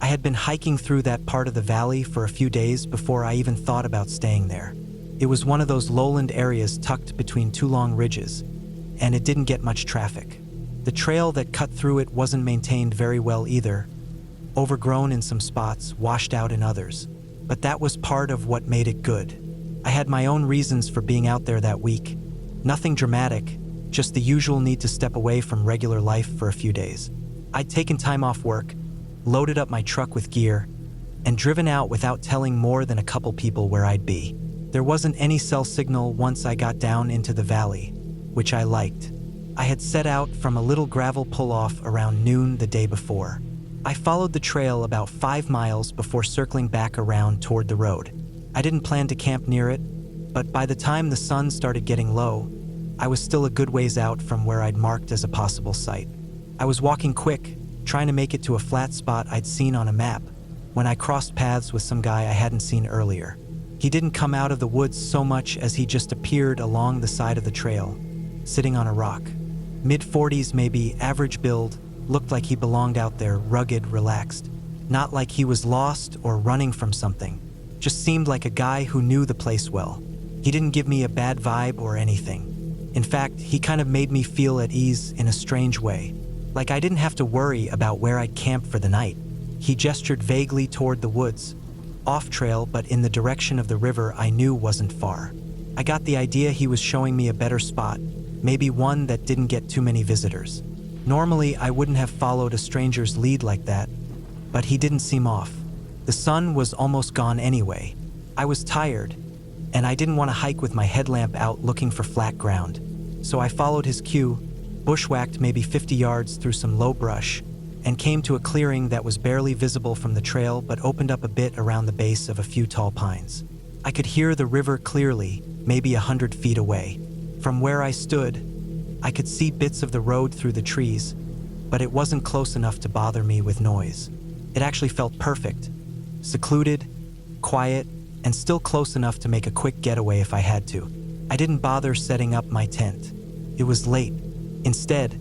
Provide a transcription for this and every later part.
I had been hiking through that part of the valley for a few days before I even thought about staying there. It was one of those lowland areas tucked between two long ridges, and it didn't get much traffic. The trail that cut through it wasn't maintained very well either, overgrown in some spots, washed out in others. But that was part of what made it good. I had my own reasons for being out there that week. Nothing dramatic, just the usual need to step away from regular life for a few days. I'd taken time off work, loaded up my truck with gear, and driven out without telling more than a couple people where I'd be. There wasn't any cell signal once I got down into the valley, which I liked. I had set out from a little gravel pull-off around noon the day before. I followed the trail about 5 miles before circling back around toward the road. I didn't plan to camp near it, but by the time the sun started getting low, I was still a good ways out from where I'd marked as a possible site. I was walking quick, trying to make it to a flat spot I'd seen on a map, when I crossed paths with some guy I hadn't seen earlier. He didn't come out of the woods so much as he just appeared along the side of the trail, sitting on a rock. Mid-40s maybe, average build, looked like he belonged out there, rugged, relaxed. Not like he was lost or running from something. Just seemed like a guy who knew the place well. He didn't give me a bad vibe or anything. In fact, he kind of made me feel at ease in a strange way. Like I didn't have to worry about where I'd camp for the night. He gestured vaguely toward the woods, off trail but in the direction of the river I knew wasn't far. I got the idea he was showing me a better spot, maybe one that didn't get too many visitors. Normally, I wouldn't have followed a stranger's lead like that, but he didn't seem off. The sun was almost gone anyway. I was tired, and I didn't want to hike with my headlamp out looking for flat ground. So I followed his cue, bushwhacked maybe 50 yards through some low brush, and came to a clearing that was barely visible from the trail but opened up a bit around the base of a few tall pines. I could hear the river clearly, maybe 100 feet away. From where I stood, I could see bits of the road through the trees, but it wasn't close enough to bother me with noise. It actually felt perfect, secluded, quiet, and still close enough to make a quick getaway if I had to. I didn't bother setting up my tent. It was late. Instead,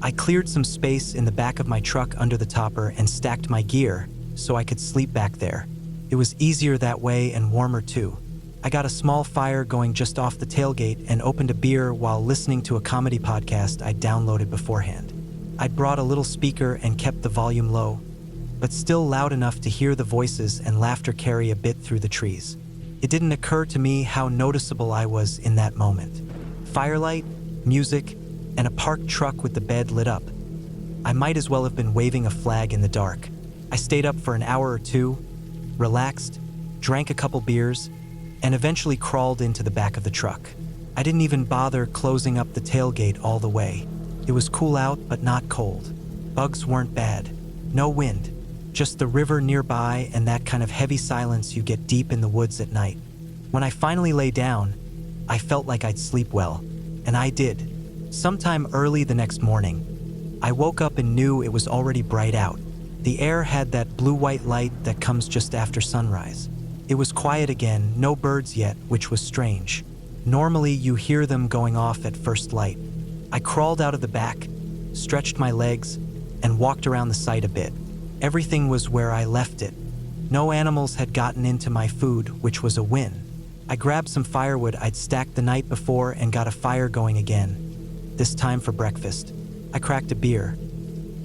I cleared some space in the back of my truck under the topper and stacked my gear so I could sleep back there. It was easier that way and warmer too. I got a small fire going just off the tailgate and opened a beer while listening to a comedy podcast I'd downloaded beforehand. I'd brought a little speaker and kept the volume low, but still loud enough to hear the voices and laughter carry a bit through the trees. It didn't occur to me how noticeable I was in that moment. Firelight, music, and a parked truck with the bed lit up. I might as well have been waving a flag in the dark. I stayed up for an hour or two, relaxed, drank a couple beers, and eventually crawled into the back of the truck. I didn't even bother closing up the tailgate all the way. It was cool out, but not cold. Bugs weren't bad. No wind. Just the river nearby and that kind of heavy silence you get deep in the woods at night. When I finally lay down, I felt like I'd sleep well. And I did. Sometime early the next morning, I woke up and knew it was already bright out. The air had that blue-white light that comes just after sunrise. It was quiet again, no birds yet, which was strange. Normally, you hear them going off at first light. I crawled out of the back, stretched my legs, and walked around the site a bit. Everything was where I left it. No animals had gotten into my food, which was a win. I grabbed some firewood I'd stacked the night before and got a fire going again, this time for breakfast. I cracked a beer.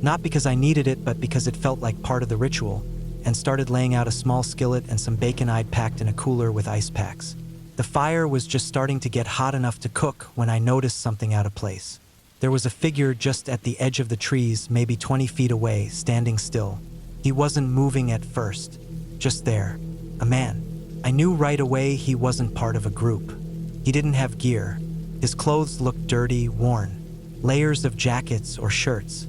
Not because I needed it, but because it felt like part of the ritual, and started laying out a small skillet and some bacon I'd packed in a cooler with ice packs. The fire was just starting to get hot enough to cook when I noticed something out of place. There was a figure just at the edge of the trees, maybe 20 feet away, standing still. He wasn't moving at first, just there. A man. I knew right away he wasn't part of a group. He didn't have gear. His clothes looked dirty, worn. Layers of jackets or shirts.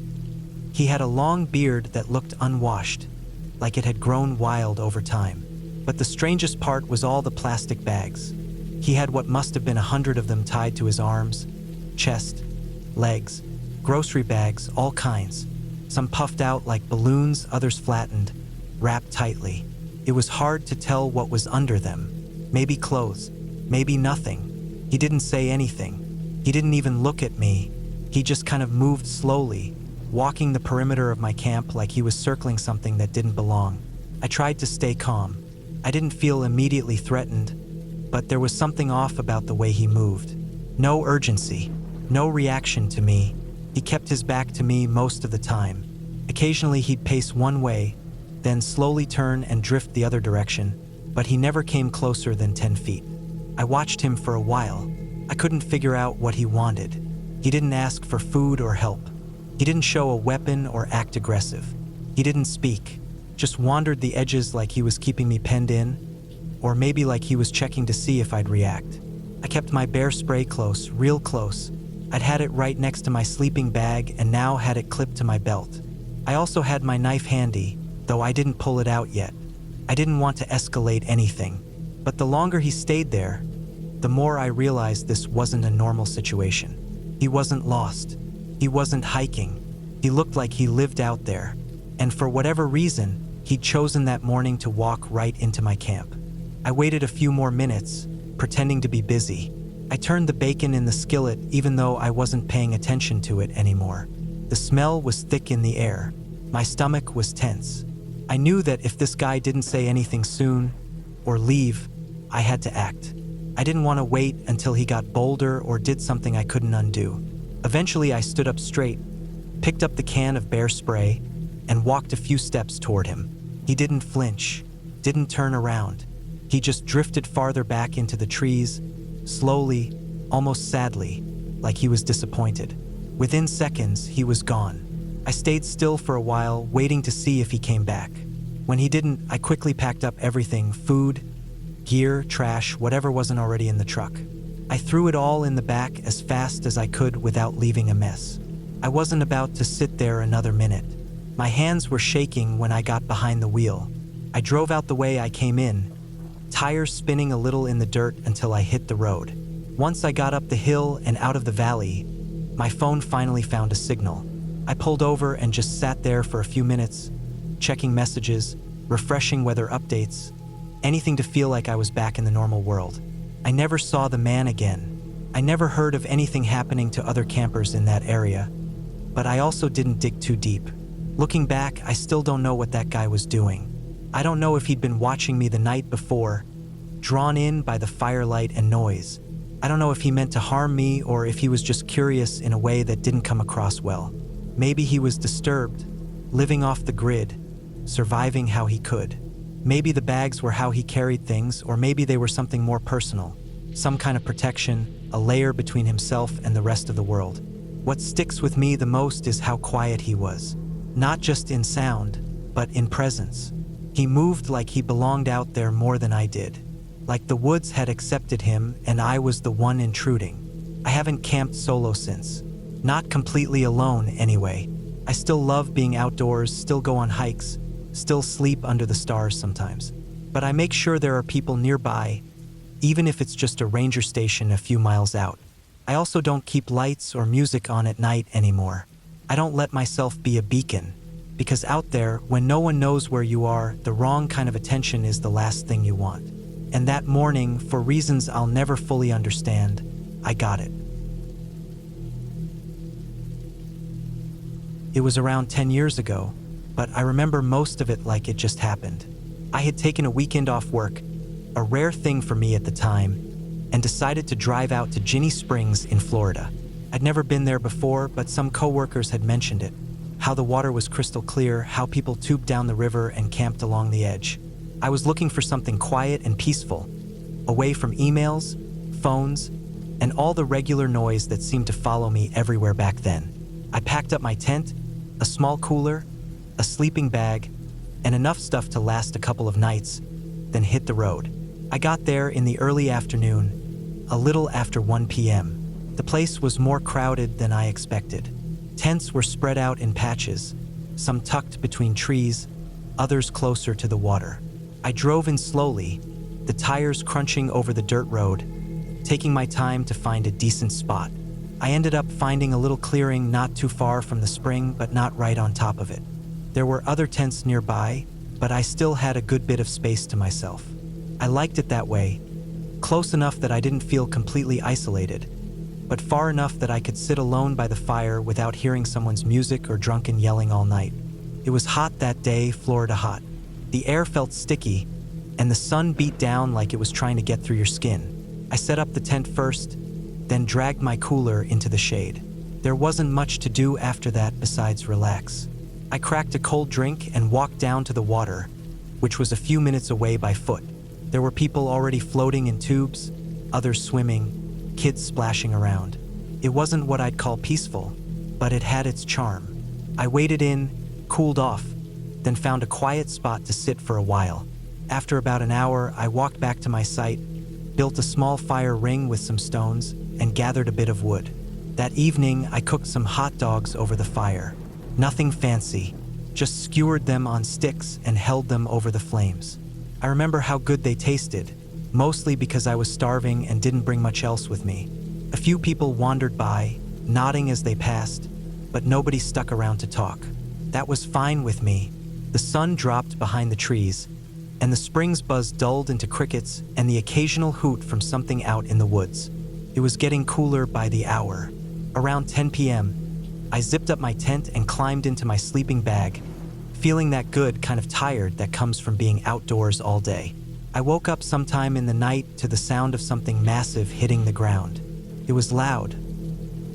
He had a long beard that looked unwashed, like it had grown wild over time. But the strangest part was all the plastic bags. He had what must have been 100 of them tied to his arms, chest, legs, grocery bags, all kinds. Some puffed out like balloons, others flattened, wrapped tightly. It was hard to tell what was under them. Maybe clothes, maybe nothing. He didn't say anything. He didn't even look at me. He just kind of moved slowly, walking the perimeter of my camp like he was circling something that didn't belong. I tried to stay calm. I didn't feel immediately threatened, but there was something off about the way he moved. No urgency, no reaction to me. He kept his back to me most of the time. Occasionally he'd pace one way, then slowly turn and drift the other direction, but he never came closer than 10 feet. I watched him for a while. I couldn't figure out what he wanted. He didn't ask for food or help. He didn't show a weapon or act aggressive. He didn't speak, just wandered the edges like he was keeping me penned in, or maybe like he was checking to see if I'd react. I kept my bear spray close, real close. I'd had it right next to my sleeping bag and now had it clipped to my belt. I also had my knife handy, though I didn't pull it out yet. I didn't want to escalate anything, but the longer he stayed there, the more I realized this wasn't a normal situation. He wasn't lost. He wasn't hiking. He looked like he lived out there, and for whatever reason, he'd chosen that morning to walk right into my camp. I waited a few more minutes, pretending to be busy. I turned the bacon in the skillet even though I wasn't paying attention to it anymore. The smell was thick in the air. My stomach was tense. I knew that if this guy didn't say anything soon, or leave, I had to act. I didn't want to wait until he got bolder or did something I couldn't undo. Eventually I stood up straight, picked up the can of bear spray, and walked a few steps toward him. He didn't flinch, didn't turn around. He just drifted farther back into the trees, slowly, almost sadly, like he was disappointed. Within seconds, he was gone. I stayed still for a while, waiting to see if he came back. When he didn't, I quickly packed up everything: food, gear, trash, whatever wasn't already in the truck. I threw it all in the back as fast as I could without leaving a mess. I wasn't about to sit there another minute. My hands were shaking when I got behind the wheel. I drove out the way I came in, tires spinning a little in the dirt until I hit the road. Once I got up the hill and out of the valley, my phone finally found a signal. I pulled over and just sat there for a few minutes, checking messages, refreshing weather updates, anything to feel like I was back in the normal world. I never saw the man again. I never heard of anything happening to other campers in that area, but I also didn't dig too deep. Looking back, I still don't know what that guy was doing. I don't know if he'd been watching me the night before, drawn in by the firelight and noise. I don't know if he meant to harm me or if he was just curious in a way that didn't come across well. Maybe he was disturbed, living off the grid, surviving how he could. Maybe the bags were how he carried things, or maybe they were something more personal, some kind of protection, a layer between himself and the rest of the world. What sticks with me the most is how quiet he was, not just in sound, but in presence. He moved like he belonged out there more than I did, like the woods had accepted him and I was the one intruding. I haven't camped solo since, not completely alone anyway. I still love being outdoors, still go on hikes, still sleep under the stars sometimes. But I make sure there are people nearby, even if it's just a ranger station a few miles out. I also don't keep lights or music on at night anymore. I don't let myself be a beacon, because out there, when no one knows where you are, the wrong kind of attention is the last thing you want. And that morning, for reasons I'll never fully understand, I got it. It was around 10 years ago, but I remember most of it like it just happened. I had taken a weekend off work, a rare thing for me at the time, and decided to drive out to Ginny Springs in Florida. I'd never been there before, but some coworkers had mentioned it, how the water was crystal clear, how people tubed down the river and camped along the edge. I was looking for something quiet and peaceful, away from emails, phones, and all the regular noise that seemed to follow me everywhere back then. I packed up my tent, a small cooler, a sleeping bag, and enough stuff to last a couple of nights, then hit the road. I got there in the early afternoon, a little after 1 p.m. The place was more crowded than I expected. Tents were spread out in patches, some tucked between trees, others closer to the water. I drove in slowly, the tires crunching over the dirt road, taking my time to find a decent spot. I ended up finding a little clearing not too far from the spring, but not right on top of it. There were other tents nearby, but I still had a good bit of space to myself. I liked it that way, close enough that I didn't feel completely isolated. but far enough that I could sit alone by the fire without hearing someone's music or drunken yelling all night. It was hot that day, Florida hot. The air felt sticky, and the sun beat down like it was trying to get through your skin. I set up the tent first, then dragged my cooler into the shade. There wasn't much to do after that besides relax. I cracked a cold drink and walked down to the water, which was a few minutes away by foot. There were people already floating in tubes, others swimming, kids splashing around. It wasn't what I'd call peaceful, but it had its charm. I waded in, cooled off, then found a quiet spot to sit for a while. After about an hour, I walked back to my site, built a small fire ring with some stones, and gathered a bit of wood. That evening, I cooked some hot dogs over the fire. Nothing fancy, just skewered them on sticks and held them over the flames. I remember how good they tasted, mostly because I was starving and didn't bring much else with me. A few people wandered by, nodding as they passed, but nobody stuck around to talk. That was fine with me. The sun dropped behind the trees, and the spring's buzz dulled into crickets and the occasional hoot from something out in the woods. It was getting cooler by the hour. Around 10 p.m., I zipped up my tent and climbed into my sleeping bag, feeling that good kind of tired that comes from being outdoors all day. I woke up sometime in the night to the sound of something massive hitting the ground. It was loud,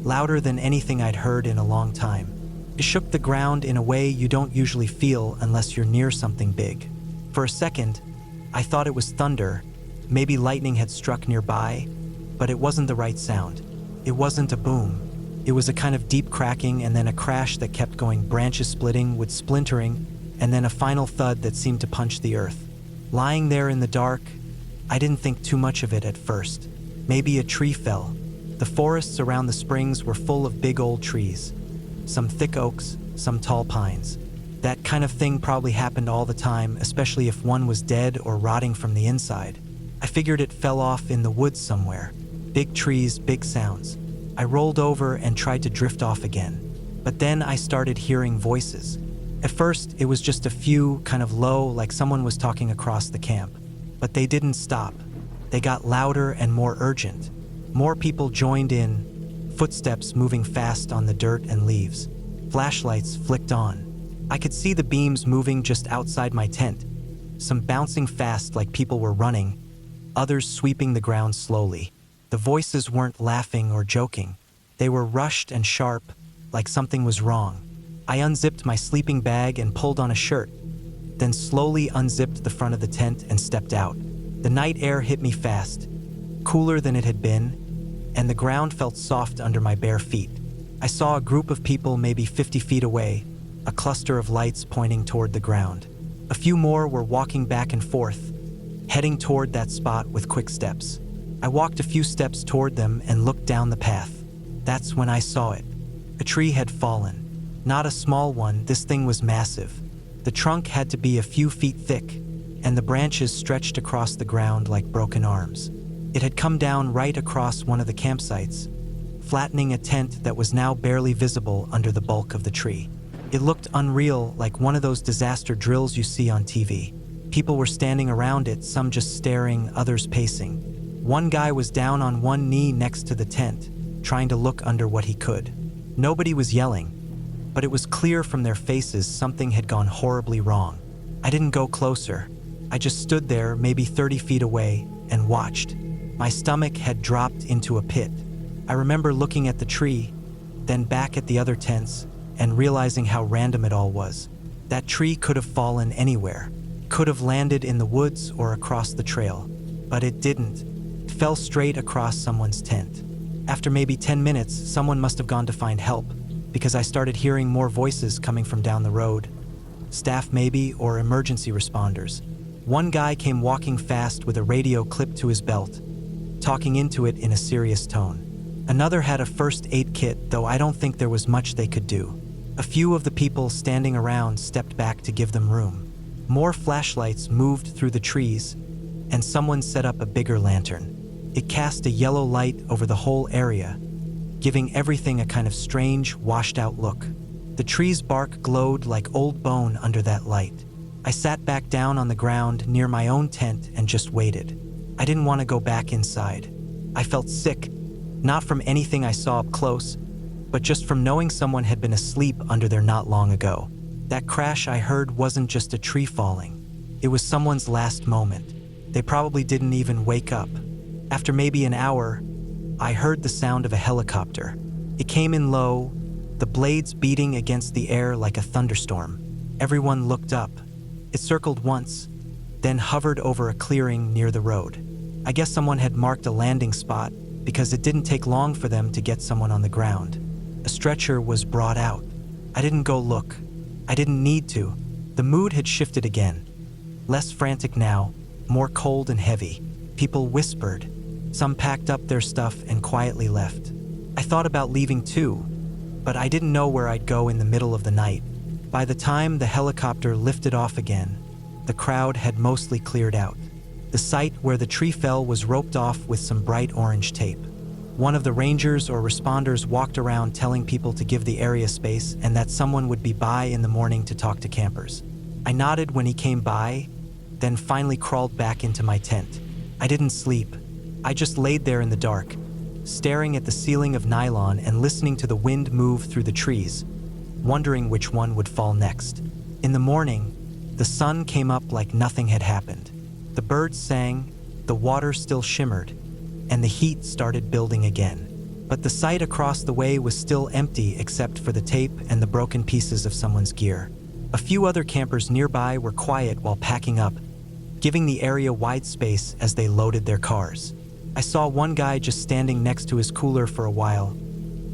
louder than anything I'd heard in a long time. It shook the ground in a way you don't usually feel unless you're near something big. For a second, I thought it was thunder, maybe lightning had struck nearby, but it wasn't the right sound. It wasn't a boom. It was a kind of deep cracking and then a crash that kept going, branches splitting with splintering, and then a final thud that seemed to punch the earth. Lying there in the dark, I didn't think too much of it at first. Maybe a tree fell. The forests around the springs were full of big old trees. Some thick oaks, some tall pines. That kind of thing probably happened all the time, especially if one was dead or rotting from the inside. I figured it fell off in the woods somewhere. Big trees, big sounds. I rolled over and tried to drift off again. But then I started hearing voices. At first, it was just a few, kind of low, like someone was talking across the camp. But they didn't stop. They got louder and more urgent. More people joined in, footsteps moving fast on the dirt and leaves. Flashlights flicked on. I could see the beams moving just outside my tent, some bouncing fast like people were running, others sweeping the ground slowly. The voices weren't laughing or joking. They were rushed and sharp, like something was wrong. I unzipped my sleeping bag and pulled on a shirt, then slowly unzipped the front of the tent and stepped out. The night air hit me fast, cooler than it had been, and the ground felt soft under my bare feet. I saw a group of people maybe 50 feet away, a cluster of lights pointing toward the ground. A few more were walking back and forth, heading toward that spot with quick steps. I walked a few steps toward them and looked down the path. That's when I saw it. A tree had fallen. Not a small one, this thing was massive. The trunk had to be a few feet thick, and the branches stretched across the ground like broken arms. It had come down right across one of the campsites, flattening a tent that was now barely visible under the bulk of the tree. It looked unreal, like one of those disaster drills you see on TV. People were standing around it, some just staring, others pacing. One guy was down on one knee next to the tent, trying to look under what he could. Nobody was yelling, but it was clear from their faces something had gone horribly wrong. I didn't go closer. I just stood there, maybe 30 feet away, and watched. My stomach had dropped into a pit. I remember looking at the tree, then back at the other tents, and realizing how random it all was. That tree could have fallen anywhere, could have landed in the woods or across the trail, but it didn't. It fell straight across someone's tent. After maybe 10 minutes, someone must have gone to find help, because I started hearing more voices coming from down the road. Staff maybe, or emergency responders. One guy came walking fast with a radio clipped to his belt, talking into it in a serious tone. Another had a first aid kit, though I don't think there was much they could do. A few of the people standing around stepped back to give them room. More flashlights moved through the trees, and someone set up a bigger lantern. It cast a yellow light over the whole area, giving everything a kind of strange, washed-out look. The tree's bark glowed like old bone under that light. I sat back down on the ground near my own tent and just waited. I didn't want to go back inside. I felt sick, Not from anything I saw up close, but just from knowing someone had been asleep under there not long ago. That crash I heard wasn't just a tree falling. It was someone's last moment. They probably didn't even wake up. After maybe an hour, I heard the sound of a helicopter. It came in low, the blades beating against the air like a thunderstorm. Everyone looked up. It circled once, then hovered over a clearing near the road. I guess someone had marked a landing spot because it didn't take long for them to get someone on the ground. A stretcher was brought out. I didn't go look. I didn't need to. The mood had shifted again. Less frantic now, more cold and heavy. People whispered. Some packed up their stuff and quietly left. I thought about leaving too, but I didn't know where I'd go in the middle of the night. By the time the helicopter lifted off again, the crowd had mostly cleared out. The site where the tree fell was roped off with some bright orange tape. One of the rangers or responders walked around telling people to give the area space and that someone would be by in the morning to talk to campers. I nodded when he came by, then finally crawled back into my tent. I didn't sleep. I just laid there in the dark, staring at the ceiling of nylon and listening to the wind move through the trees, wondering which one would fall next. In the morning, the sun came up like nothing had happened. The birds sang, the water still shimmered, and the heat started building again. But the site across the way was still empty except for the tape and the broken pieces of someone's gear. A few other campers nearby were quiet while packing up, giving the area wide space as they loaded their cars. I saw one guy just standing next to his cooler for a while,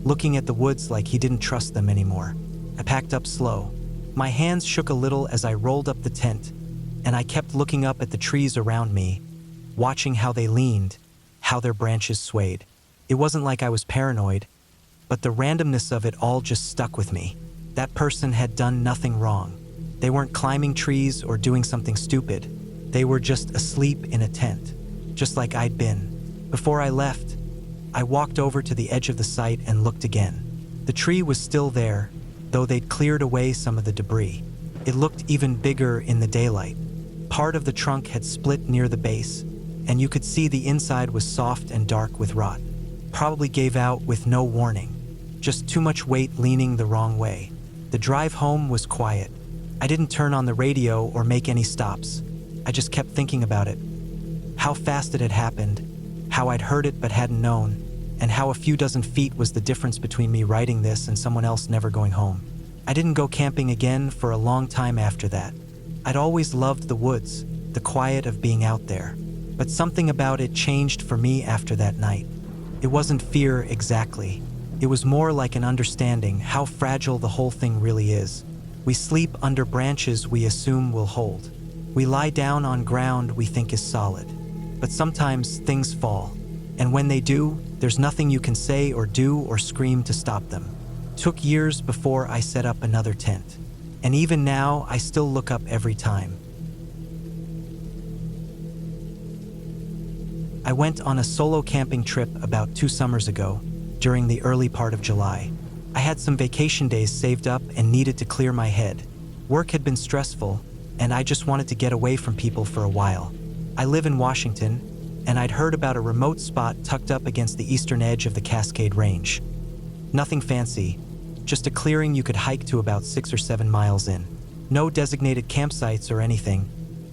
looking at the woods like he didn't trust them anymore. I packed up slow. My hands shook a little as I rolled up the tent, and I kept looking up at the trees around me, watching how they leaned, how their branches swayed. It wasn't like I was paranoid, but the randomness of it all just stuck with me. That person had done nothing wrong. They weren't climbing trees or doing something stupid. They were just asleep in a tent, just like I'd been. Before I left, I walked over to the edge of the site and looked again. The tree was still there, though they'd cleared away some of the debris. It looked even bigger in the daylight. Part of the trunk had split near the base, and you could see the inside was soft and dark with rot. Probably gave out with no warning. Just too much weight leaning the wrong way. The drive home was quiet. I didn't turn on the radio or make any stops. I just kept thinking about it. How fast it had happened, how I'd heard it but hadn't known, and how a few dozen feet was the difference between me writing this and someone else never going home. I didn't go camping again for a long time after that. I'd always loved the woods, the quiet of being out there, but something about it changed for me after that night. It wasn't fear exactly. It was more like an understanding how fragile the whole thing really is. We sleep under branches we assume will hold. We lie down on ground we think is solid. But sometimes things fall, and when they do, there's nothing you can say or do or scream to stop them. Took years before I set up another tent, and even now I still look up every time. I went on a solo camping trip about 2 summers ago, during the early part of July. I had some vacation days saved up and needed to clear my head. Work had been stressful, and I just wanted to get away from people for a while. I live in Washington, and I'd heard about a remote spot tucked up against the eastern edge of the Cascade Range. Nothing fancy, just a clearing you could hike to about 6 or 7 miles in. No designated campsites or anything,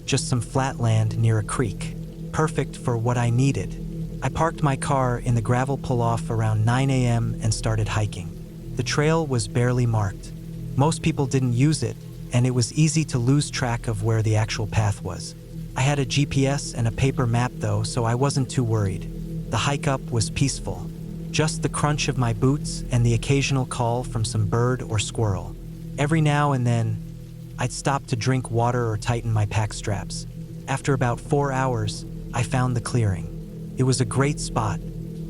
just some flat land near a creek. Perfect for what I needed. I parked my car in the gravel pull-off around 9 a.m. and started hiking. The trail was barely marked. Most people didn't use it, and it was easy to lose track of where the actual path was. I had a GPS and a paper map though, so I wasn't too worried. The hike up was peaceful. Just the crunch of my boots and the occasional call from some bird or squirrel. Every now and then, I'd stop to drink water or tighten my pack straps. After about 4 hours, I found the clearing. It was a great spot,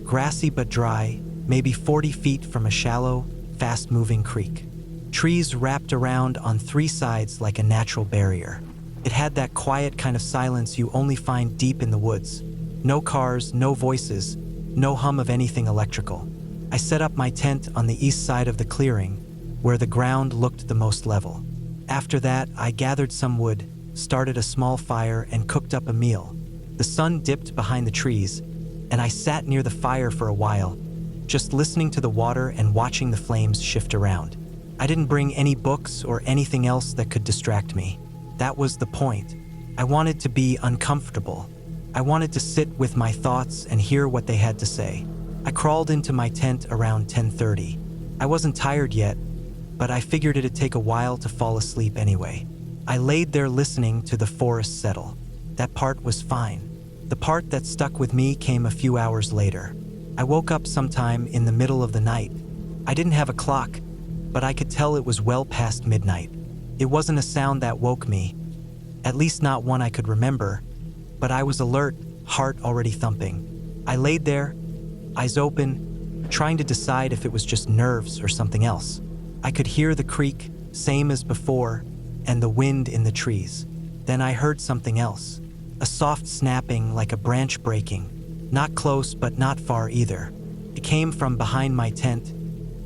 grassy but dry, maybe 40 feet from a shallow, fast-moving creek. Trees wrapped around on 3 sides like a natural barrier. It had that quiet kind of silence you only find deep in the woods. No cars, no voices, no hum of anything electrical. I set up my tent on the east side of the clearing, where the ground looked the most level. After that, I gathered some wood, started a small fire, and cooked up a meal. The sun dipped behind the trees, and I sat near the fire for a while, just listening to the water and watching the flames shift around. I didn't bring any books or anything else that could distract me. That was the point. I wanted to be uncomfortable. I wanted to sit with my thoughts and hear what they had to say. I crawled into my tent around 10:30. I wasn't tired yet, but I figured it'd take a while to fall asleep anyway. I laid there listening to the forest settle. That part was fine. The part that stuck with me came a few hours later. I woke up sometime in the middle of the night. I didn't have a clock, but I could tell it was well past midnight. It wasn't a sound that woke me, at least not one I could remember, but I was alert, heart already thumping. I laid there, eyes open, trying to decide if it was just nerves or something else. I could hear the creak, same as before, and the wind in the trees. Then I heard something else, a soft snapping like a branch breaking, not close but not far either. It came from behind my tent,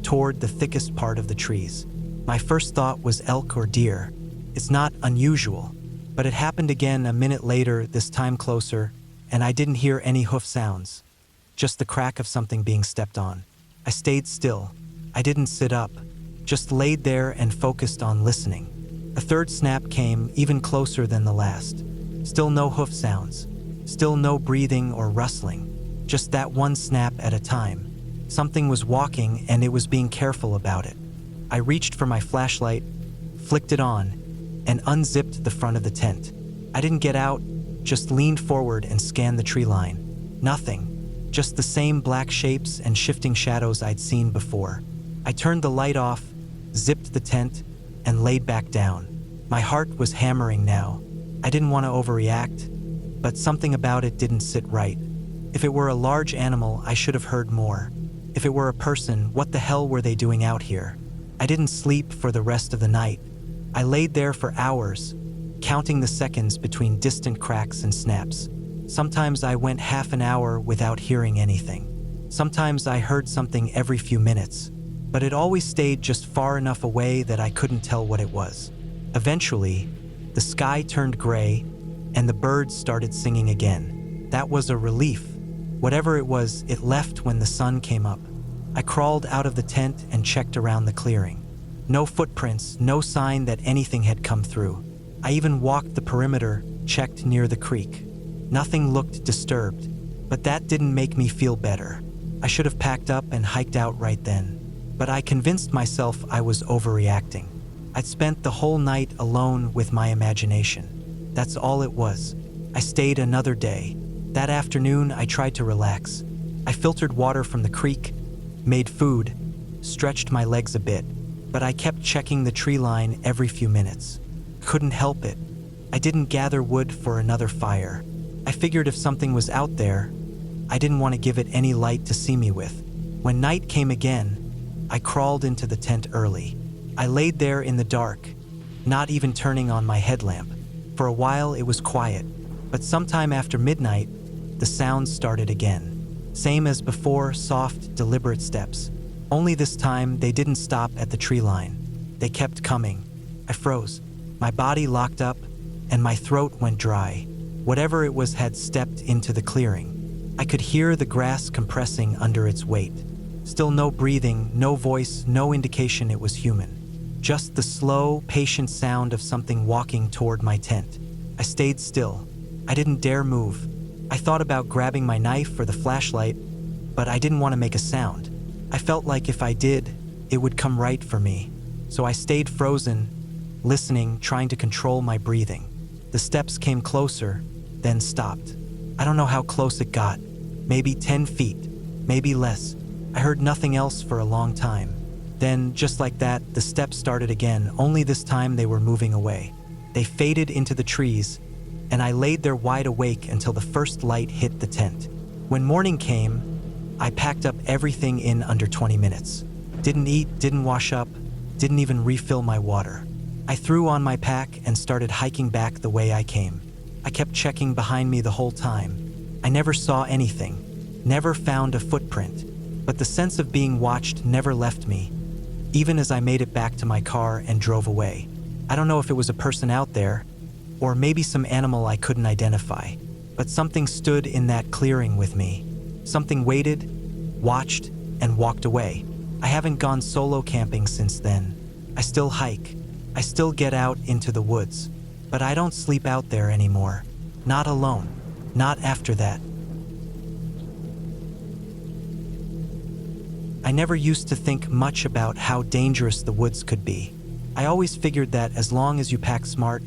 toward the thickest part of the trees. My first thought was elk or deer. It's not unusual, but it happened again a minute later, this time closer, and I didn't hear any hoof sounds, just the crack of something being stepped on. I stayed still. I didn't sit up, just laid there and focused on listening. A third snap came, even closer than the last. Still no hoof sounds, still no breathing or rustling, just that one snap at a time. Something was walking and it was being careful about it. I reached for my flashlight, flicked it on, and unzipped the front of the tent. I didn't get out, just leaned forward and scanned the tree line. Nothing, just the same black shapes and shifting shadows I'd seen before. I turned the light off, zipped the tent, and laid back down. My heart was hammering now. I didn't want to overreact, but something about it didn't sit right. If it were a large animal, I should have heard more. If it were a person, what the hell were they doing out here? I didn't sleep for the rest of the night. I laid there for hours, counting the seconds between distant cracks and snaps. Sometimes I went half an hour without hearing anything. Sometimes I heard something every few minutes, but it always stayed just far enough away that I couldn't tell what it was. Eventually, the sky turned gray, and the birds started singing again. That was a relief. Whatever it was, it left when the sun came up. I crawled out of the tent and checked around the clearing. No footprints, no sign that anything had come through. I even walked the perimeter, checked near the creek. Nothing looked disturbed, but that didn't make me feel better. I should have packed up and hiked out right then, but I convinced myself I was overreacting. I'd spent the whole night alone with my imagination. That's all it was. I stayed another day. That afternoon, I tried to relax. I filtered water from the creek, made food, stretched my legs a bit, but I kept checking the tree line every few minutes. Couldn't help it. I didn't gather wood for another fire. I figured if something was out there, I didn't want to give it any light to see me with. When night came again, I crawled into the tent early. I laid there in the dark, not even turning on my headlamp. For a while it was quiet, but sometime after midnight, the sounds started again. Same as before, soft, deliberate steps. Only this time, they didn't stop at the tree line. They kept coming. I froze. My body locked up, and my throat went dry. Whatever it was had stepped into the clearing. I could hear the grass compressing under its weight. Still no breathing, no voice, no indication it was human. Just the slow, patient sound of something walking toward my tent. I stayed still. I didn't dare move. I thought about grabbing my knife or the flashlight, but I didn't want to make a sound. I felt like if I did, it would come right for me. So I stayed frozen, listening, trying to control my breathing. The steps came closer, then stopped. I don't know how close it got. Maybe 10 feet, maybe less. I heard nothing else for a long time. Then, just like that, the steps started again, only this time they were moving away. They faded into the trees, and I laid there wide awake until the first light hit the tent. When morning came, I packed up everything in under 20 minutes. Didn't eat, didn't wash up, didn't even refill my water. I threw on my pack and started hiking back the way I came. I kept checking behind me the whole time. I never saw anything, never found a footprint, but the sense of being watched never left me, even as I made it back to my car and drove away. I don't know if it was a person out there, or maybe some animal I couldn't identify, but something stood in that clearing with me. Something waited, watched, and walked away. I haven't gone solo camping since then. I still hike. I still get out into the woods. But I don't sleep out there anymore. Not alone. Not after that. I never used to think much about how dangerous the woods could be. I always figured that as long as you packed smart,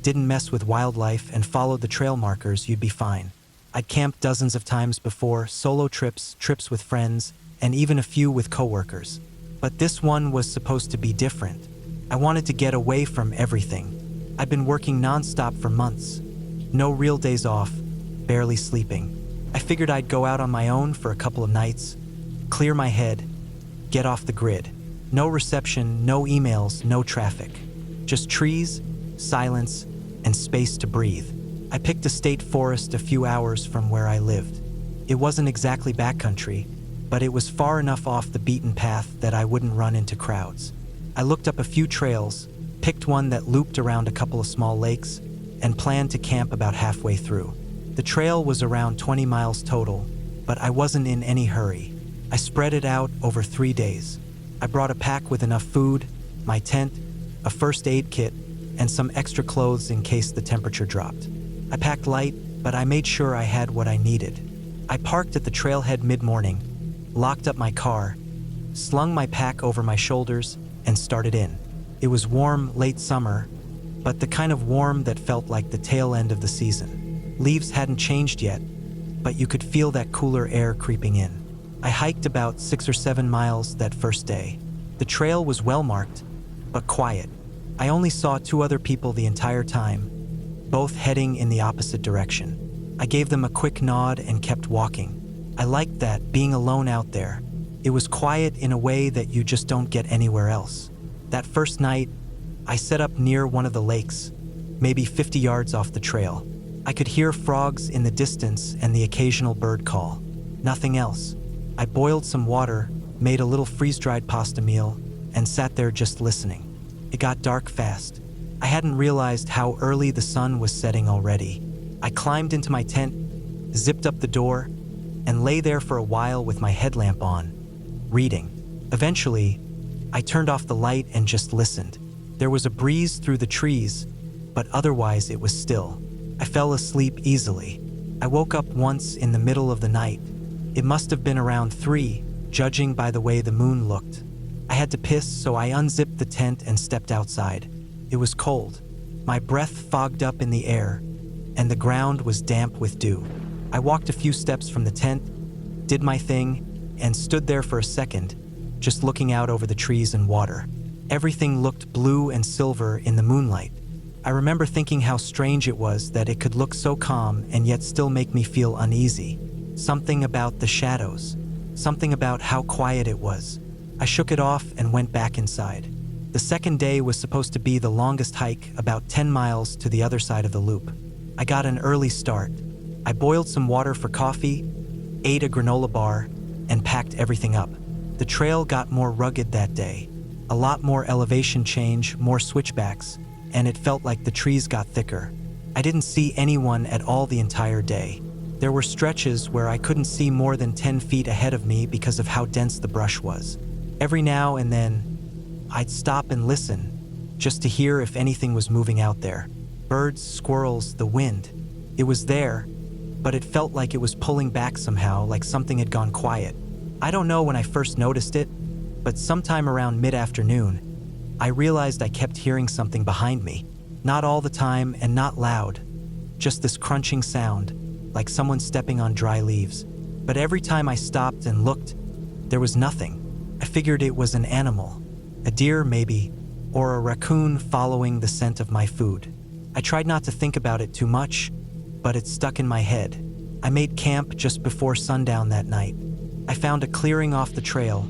didn't mess with wildlife, and followed the trail markers, you'd be fine. I'd camped dozens of times before, solo trips, trips with friends, and even a few with coworkers. But this one was supposed to be different. I wanted to get away from everything. I'd been working nonstop for months. No real days off, barely sleeping. I figured I'd go out on my own for a couple of nights, clear my head, get off the grid. No reception, no emails, no traffic. Just trees, silence, and space to breathe. I picked a state forest a few hours from where I lived. It wasn't exactly backcountry, but it was far enough off the beaten path that I wouldn't run into crowds. I looked up a few trails, picked one that looped around a couple of small lakes, and planned to camp about halfway through. The trail was around 20 miles total, but I wasn't in any hurry. I spread it out over 3 days. I brought a pack with enough food, my tent, a first aid kit, and some extra clothes in case the temperature dropped. I packed light, but I made sure I had what I needed. I parked at the trailhead mid-morning, locked up my car, slung my pack over my shoulders, and started in. It was warm, late summer, but the kind of warm that felt like the tail end of the season. Leaves hadn't changed yet, but you could feel that cooler air creeping in. I hiked about 6 or 7 miles that first day. The trail was well marked, but quiet. I only saw 2 other people the entire time, both heading in the opposite direction. I gave them a quick nod and kept walking. I liked that, being alone out there. It was quiet in a way that you just don't get anywhere else. That first night, I set up near one of the lakes, maybe 50 yards off the trail. I could hear frogs in the distance and the occasional bird call. Nothing else. I boiled some water, made a little freeze-dried pasta meal, and sat there just listening. It got dark fast. I hadn't realized how early the sun was setting already. I climbed into my tent, zipped up the door, and lay there for a while with my headlamp on, reading. Eventually, I turned off the light and just listened. There was a breeze through the trees, but otherwise it was still. I fell asleep easily. I woke up once in the middle of the night. It must have been around 3, judging by the way the moon looked. I had to piss, so I unzipped the tent and stepped outside. It was cold. My breath fogged up in the air, and the ground was damp with dew. I walked a few steps from the tent, did my thing, and stood there for a second, just looking out over the trees and water. Everything looked blue and silver in the moonlight. I remember thinking how strange it was that it could look so calm and yet still make me feel uneasy. Something about the shadows. Something about how quiet it was. I shook it off and went back inside. The second day was supposed to be the longest hike, about 10 miles to the other side of the loop. I got an early start. I boiled some water for coffee, ate a granola bar, and packed everything up. The trail got more rugged that day. A lot more elevation change, more switchbacks, and it felt like the trees got thicker. I didn't see anyone at all the entire day. There were stretches where I couldn't see more than 10 feet ahead of me because of how dense the brush was. Every now and then, I'd stop and listen, just to hear if anything was moving out there. Birds, squirrels, the wind. It was there, but it felt like it was pulling back somehow, like something had gone quiet. I don't know when I first noticed it, but sometime around mid-afternoon, I realized I kept hearing something behind me. Not all the time and not loud, just this crunching sound, like someone stepping on dry leaves. But every time I stopped and looked, there was nothing. I figured it was an animal, a deer maybe, or a raccoon following the scent of my food. I tried not to think about it too much, but it stuck in my head. I made camp just before sundown that night. I found a clearing off the trail,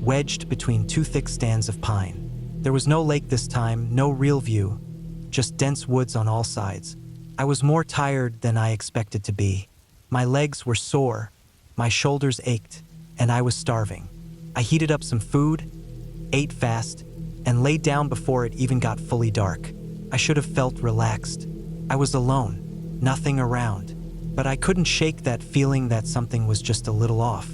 wedged between 2 thick stands of pine. There was no lake this time, no real view, just dense woods on all sides. I was more tired than I expected to be. My legs were sore, my shoulders ached, and I was starving. I heated up some food, ate fast, and laid down before it even got fully dark. I should have felt relaxed. I was alone, nothing around, but I couldn't shake that feeling that something was just a little off.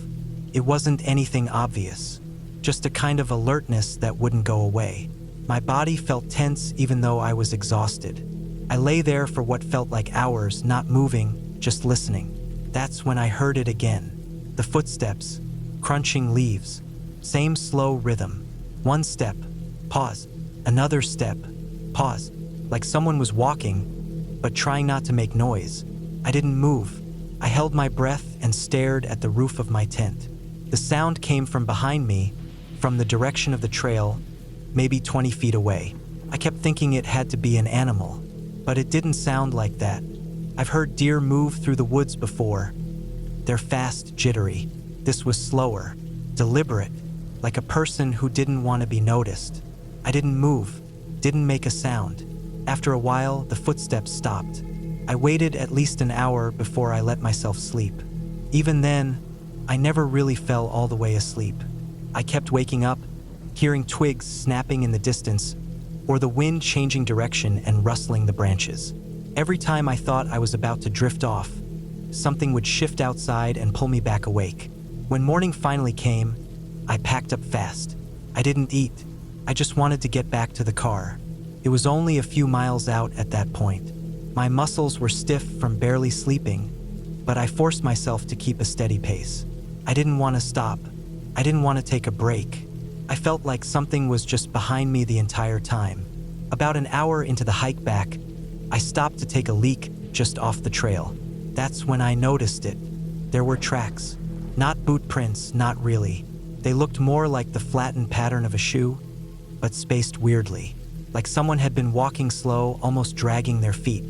It wasn't anything obvious, just a kind of alertness that wouldn't go away. My body felt tense even though I was exhausted. I lay there for what felt like hours, not moving, just listening. That's when I heard it again. The footsteps, crunching leaves, same slow rhythm. One step, pause, another step, pause, like someone was walking, but trying not to make noise. I didn't move. I held my breath and stared at the roof of my tent. The sound came from behind me, from the direction of the trail, maybe 20 feet away. I kept thinking it had to be an animal, but it didn't sound like that. I've heard deer move through the woods before. They're fast, jittery. This was slower, deliberate, like a person who didn't want to be noticed. I didn't move, didn't make a sound. After a while, the footsteps stopped. I waited at least an hour before I let myself sleep. Even then, I never really fell all the way asleep. I kept waking up, hearing twigs snapping in the distance, or the wind changing direction and rustling the branches. Every time I thought I was about to drift off, something would shift outside and pull me back awake. When morning finally came, I packed up fast. I didn't eat. I just wanted to get back to the car. It was only a few miles out at that point. My muscles were stiff from barely sleeping, but I forced myself to keep a steady pace. I didn't want to stop. I didn't want to take a break. I felt like something was just behind me the entire time. About an hour into the hike back, I stopped to take a leak just off the trail. That's when I noticed it. There were tracks. Not boot prints, not really. They looked more like the flattened pattern of a shoe, but spaced weirdly, like someone had been walking slow, almost dragging their feet.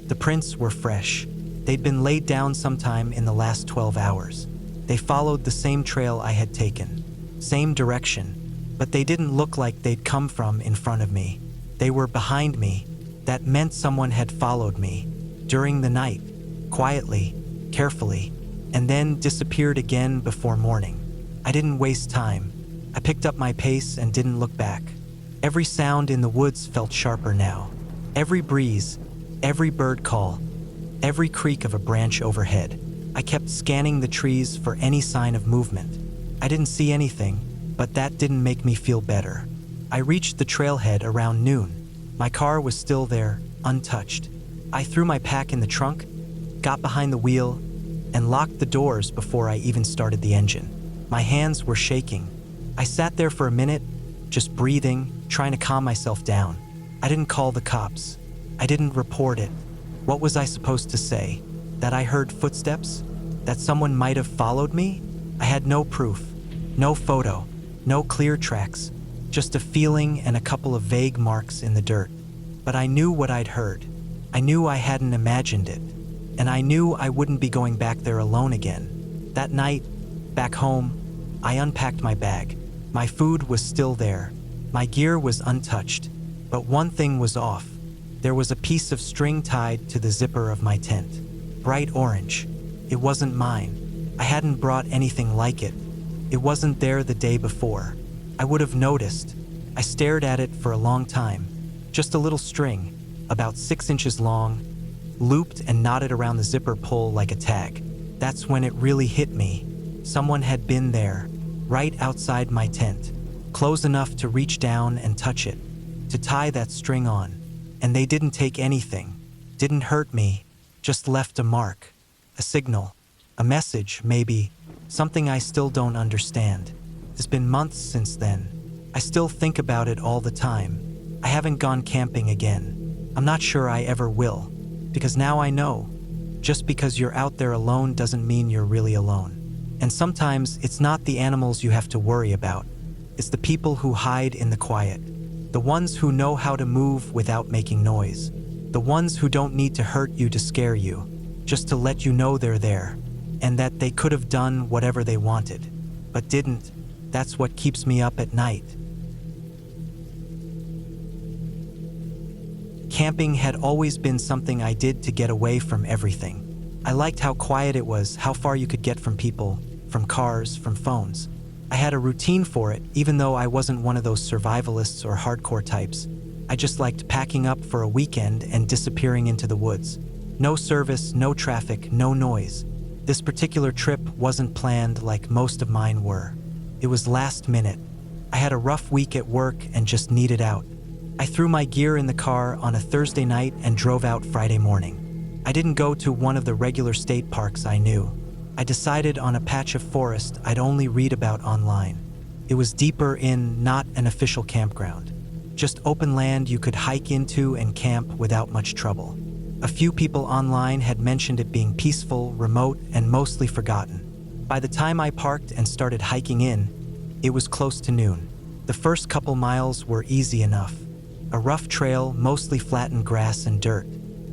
The prints were fresh. They'd been laid down sometime in the last 12 hours. They followed the same trail I had taken, same direction, but they didn't look like they'd come from in front of me. They were behind me. That meant someone had followed me during the night, quietly, carefully, and then disappeared again before morning. I didn't waste time. I picked up my pace and didn't look back. Every sound in the woods felt sharper now. Every breeze, every bird call, every creak of a branch overhead. I kept scanning the trees for any sign of movement. I didn't see anything, but that didn't make me feel better. I reached the trailhead around noon. My car was still there, untouched. I threw my pack in the trunk, got behind the wheel, and locked the doors before I even started the engine. My hands were shaking. I sat there for a minute, just breathing, trying to calm myself down. I didn't call the cops. I didn't report it. What was I supposed to say? That I heard footsteps? That someone might have followed me? I had no proof, no photo, no clear tracks, just a feeling and a couple of vague marks in the dirt. But I knew what I'd heard. I knew I hadn't imagined it. And I knew I wouldn't be going back there alone again. That night, back home, I unpacked my bag. My food was still there. My gear was untouched. But one thing was off. There was a piece of string tied to the zipper of my tent. Bright orange. It wasn't mine. I hadn't brought anything like it. It wasn't there the day before. I would have noticed. I stared at it for a long time. Just a little string, about 6 inches long, looped and knotted around the zipper pull like a tag. That's when it really hit me. Someone had been there, right outside my tent, close enough to reach down and touch it, to tie that string on. And they didn't take anything, didn't hurt me, just left a mark, a signal, a message, maybe, something I still don't understand. It's been months since then. I still think about it all the time. I haven't gone camping again. I'm not sure I ever will, because now I know. Just because you're out there alone doesn't mean you're really alone. And sometimes it's not the animals you have to worry about. It's the people who hide in the quiet. The ones who know how to move without making noise. The ones who don't need to hurt you to scare you, just to let you know they're there, and that they could have done whatever they wanted, but didn't. That's what keeps me up at night. Camping had always been something I did to get away from everything. I liked how quiet it was, how far you could get from people, from cars, from phones. I had a routine for it, even though I wasn't one of those survivalists or hardcore types. I just liked packing up for a weekend and disappearing into the woods. No service, no traffic, no noise. This particular trip wasn't planned like most of mine were. It was last minute. I had a rough week at work and just needed out. I threw my gear in the car on a Thursday night and drove out Friday morning. I didn't go to one of the regular state parks I knew. I decided on a patch of forest I'd only read about online. It was deeper in, not an official campground. Just open land you could hike into and camp without much trouble. A few people online had mentioned it being peaceful, remote, and mostly forgotten. By the time I parked and started hiking in, it was close to noon. The first couple miles were easy enough. A rough trail, mostly flattened grass and dirt.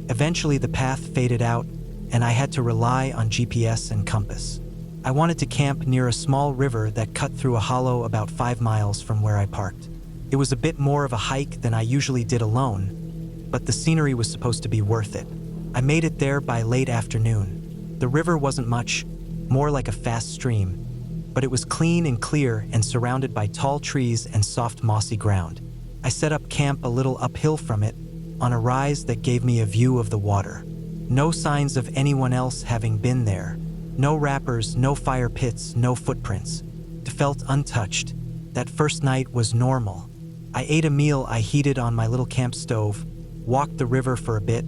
Eventually the path faded out, and I had to rely on GPS and compass. I wanted to camp near a small river that cut through a hollow about 5 miles from where I parked. It was a bit more of a hike than I usually did alone, but the scenery was supposed to be worth it. I made it there by late afternoon. The river wasn't much, more like a fast stream, but it was clean and clear and surrounded by tall trees and soft mossy ground. I set up camp a little uphill from it, on a rise that gave me a view of the water. No signs of anyone else having been there. No wrappers, no fire pits, no footprints. It felt untouched. That first night was normal. I ate a meal I heated on my little camp stove, walked the river for a bit,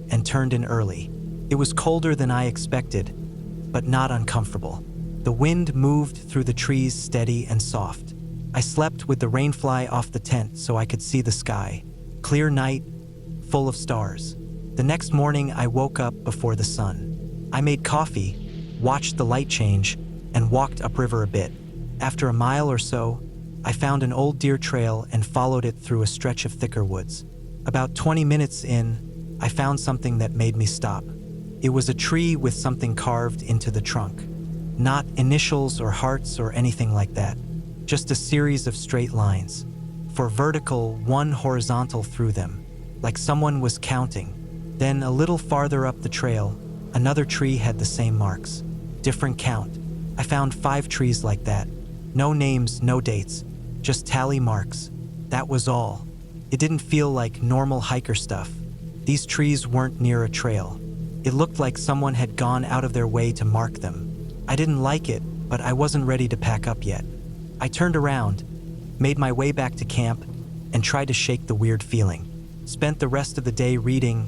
and turned in early. It was colder than I expected, but not uncomfortable. The wind moved through the trees steady and soft. I slept with the rainfly off the tent so I could see the sky. Clear night, full of stars. The next morning I woke up before the sun. I made coffee, watched the light change, and walked upriver a bit. After a mile or so, I found an old deer trail and followed it through a stretch of thicker woods. About 20 minutes in, I found something that made me stop. It was a tree with something carved into the trunk. Not initials or hearts or anything like that. Just a series of straight lines. 4 vertical, 1 horizontal through them. Like someone was counting. Then a little farther up the trail, another tree had the same marks. Different count. I found 5 trees like that. No names, no dates. Just tally marks. That was all. It didn't feel like normal hiker stuff. These trees weren't near a trail. It looked like someone had gone out of their way to mark them. I didn't like it, but I wasn't ready to pack up yet. I turned around, made my way back to camp, and tried to shake the weird feeling. Spent the rest of the day reading,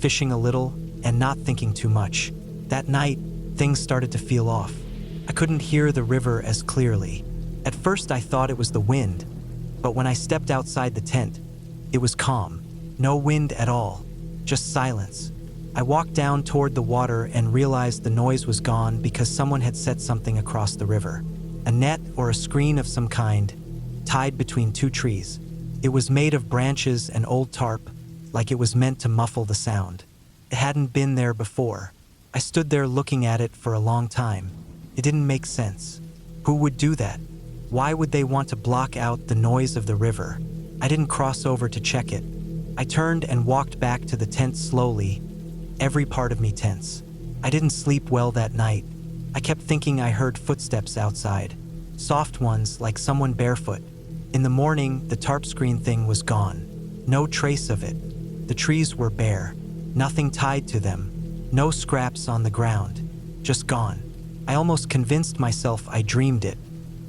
fishing a little, and not thinking too much. That night, things started to feel off. I couldn't hear the river as clearly. At first I thought it was the wind, but when I stepped outside the tent, it was calm. No wind at all, just silence. I walked down toward the water and realized the noise was gone because someone had set something across the river. A net or a screen of some kind, tied between 2 trees. It was made of branches and old tarp, like it was meant to muffle the sound. It hadn't been there before. I stood there looking at it for a long time. It didn't make sense. Who would do that? Why would they want to block out the noise of the river? I didn't cross over to check it. I turned and walked back to the tent slowly, every part of me tense. I didn't sleep well that night. I kept thinking I heard footsteps outside, soft ones like someone barefoot. In the morning, the tarp screen thing was gone. No trace of it. The trees were bare, nothing tied to them, no scraps on the ground, just gone. I almost convinced myself I dreamed it.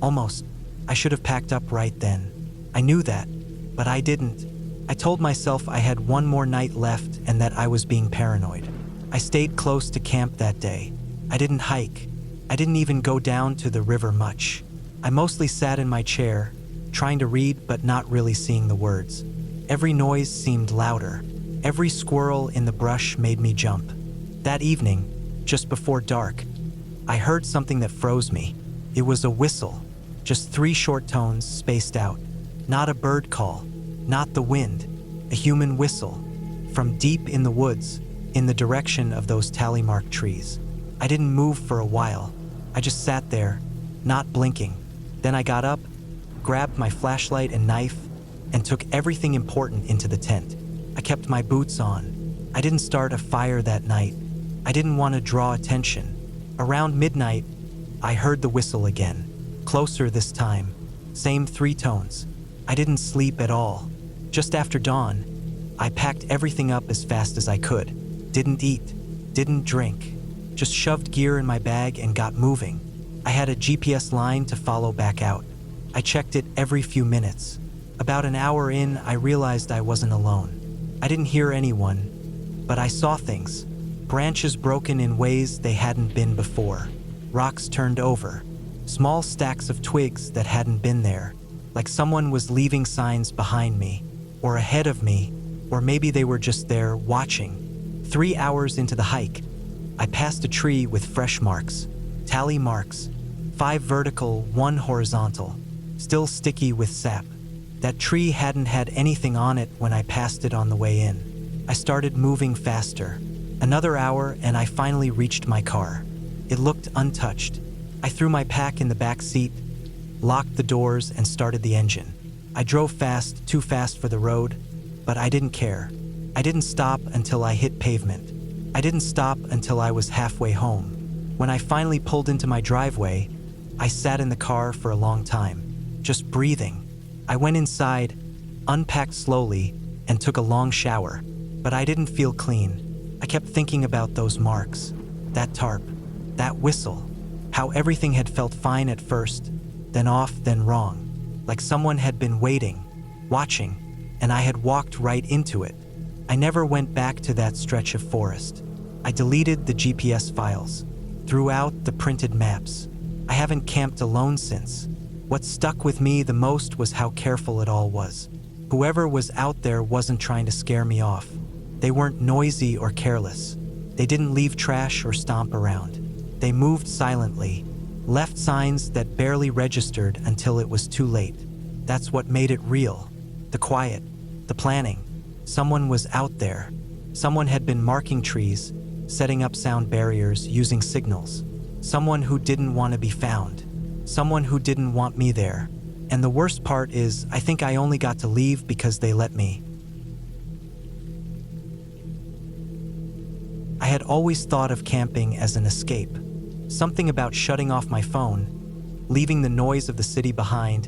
Almost. I should have packed up right then. I knew that, but I didn't. I told myself I had one more night left and that I was being paranoid. I stayed close to camp that day. I didn't hike. I didn't even go down to the river much. I mostly sat in my chair, trying to read but not really seeing the words. Every noise seemed louder. Every squirrel in the brush made me jump. That evening, just before dark, I heard something that froze me. It was a whistle, just 3 short tones spaced out. Not a bird call, not the wind, a human whistle, from deep in the woods, in the direction of those tally-marked trees. I didn't move for a while. I just sat there, not blinking. Then I got up, grabbed my flashlight and knife, and took everything important into the tent. I kept my boots on. I didn't start a fire that night. I didn't want to draw attention. Around midnight, I heard the whistle again, closer this time, same 3 tones. I didn't sleep at all. Just after dawn, I packed everything up as fast as I could. Didn't eat, didn't drink. just shoved gear in my bag and got moving. I had a GPS line to follow back out. I checked it every few minutes. About an hour in, I realized I wasn't alone. I didn't hear anyone, but I saw things. Branches broken in ways they hadn't been before. Rocks turned over. Small stacks of twigs that hadn't been there. Like someone was leaving signs behind me, or ahead of me, or maybe they were just there watching. 3 hours into the hike, I passed a tree with fresh marks. Tally marks. 5 vertical, 1 horizontal. Still sticky with sap. That tree hadn't had anything on it when I passed it on the way in. I started moving faster. Another hour and I finally reached my car. It looked untouched. I threw my pack in the back seat, locked the doors, and started the engine. I drove fast, too fast for the road, but I didn't care. I didn't stop until I hit pavement. I didn't stop until I was halfway home. When I finally pulled into my driveway, I sat in the car for a long time, just breathing. I went inside, unpacked slowly, and took a long shower, but I didn't feel clean. I kept thinking about those marks, that tarp, that whistle, how everything had felt fine at first, then off, then wrong, like someone had been waiting, watching, and I had walked right into it. I never went back to that stretch of forest. I deleted the GPS files, threw out the printed maps. I haven't camped alone since. What stuck with me the most was how careful it all was. Whoever was out there wasn't trying to scare me off. They weren't noisy or careless. They didn't leave trash or stomp around. They moved silently, left signs that barely registered until it was too late. That's what made it real. The quiet, the planning. Someone was out there. Someone had been marking trees, setting up sound barriers, using signals. Someone who didn't want to be found. Someone who didn't want me there. And the worst part is, I think I only got to leave because they let me. I had always thought of camping as an escape. Something about shutting off my phone, leaving the noise of the city behind,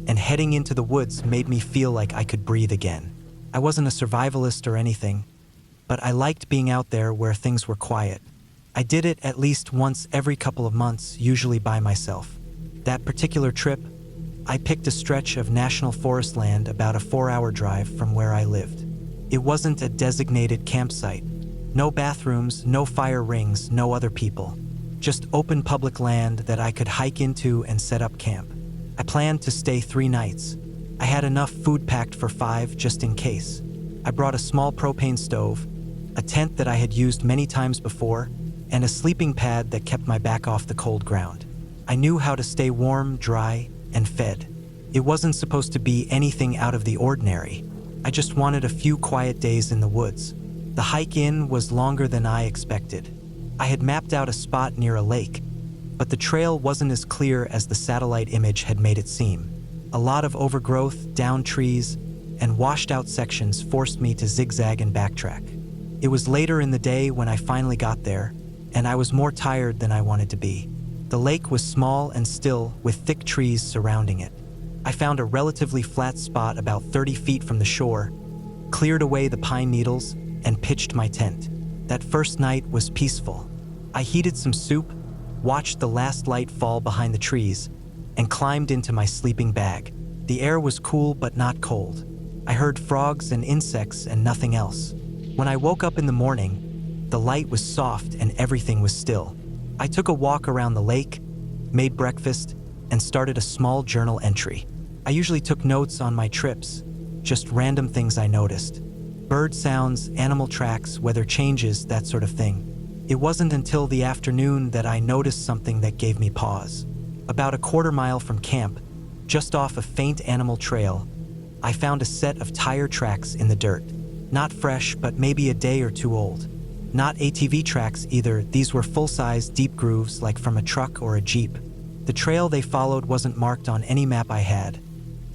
and heading into the woods made me feel like I could breathe again. I wasn't a survivalist or anything, but I liked being out there where things were quiet. I did it at least once every couple of months, usually by myself. That particular trip, I picked a stretch of national forest land about a 4-hour drive from where I lived. It wasn't a designated campsite. No bathrooms, no fire rings, no other people. Just open public land that I could hike into and set up camp. I planned to stay 3 nights. I had enough food packed for 5 just in case. I brought a small propane stove, a tent that I had used many times before, and a sleeping pad that kept my back off the cold ground. I knew how to stay warm, dry, and fed. It wasn't supposed to be anything out of the ordinary. I just wanted a few quiet days in the woods. The hike in was longer than I expected. I had mapped out a spot near a lake, but the trail wasn't as clear as the satellite image had made it seem. A lot of overgrowth, downed trees, and washed out sections forced me to zigzag and backtrack. It was later in the day when I finally got there, and I was more tired than I wanted to be. The lake was small and still, with thick trees surrounding it. I found a relatively flat spot about 30 feet from the shore, cleared away the pine needles, and pitched my tent. That first night was peaceful. I heated some soup, watched the last light fall behind the trees, and climbed into my sleeping bag. The air was cool but not cold. I heard frogs and insects and nothing else. When I woke up in the morning, the light was soft and everything was still. I took a walk around the lake, made breakfast, and started a small journal entry. I usually took notes on my trips, just random things I noticed. Bird sounds, animal tracks, weather changes, that sort of thing. It wasn't until the afternoon that I noticed something that gave me pause. About a quarter mile from camp, just off a faint animal trail, I found a set of tire tracks in the dirt. Not fresh, but maybe a day or 2 old. Not ATV tracks either, these were full-size, deep grooves like from a truck or a jeep. The trail they followed wasn't marked on any map I had,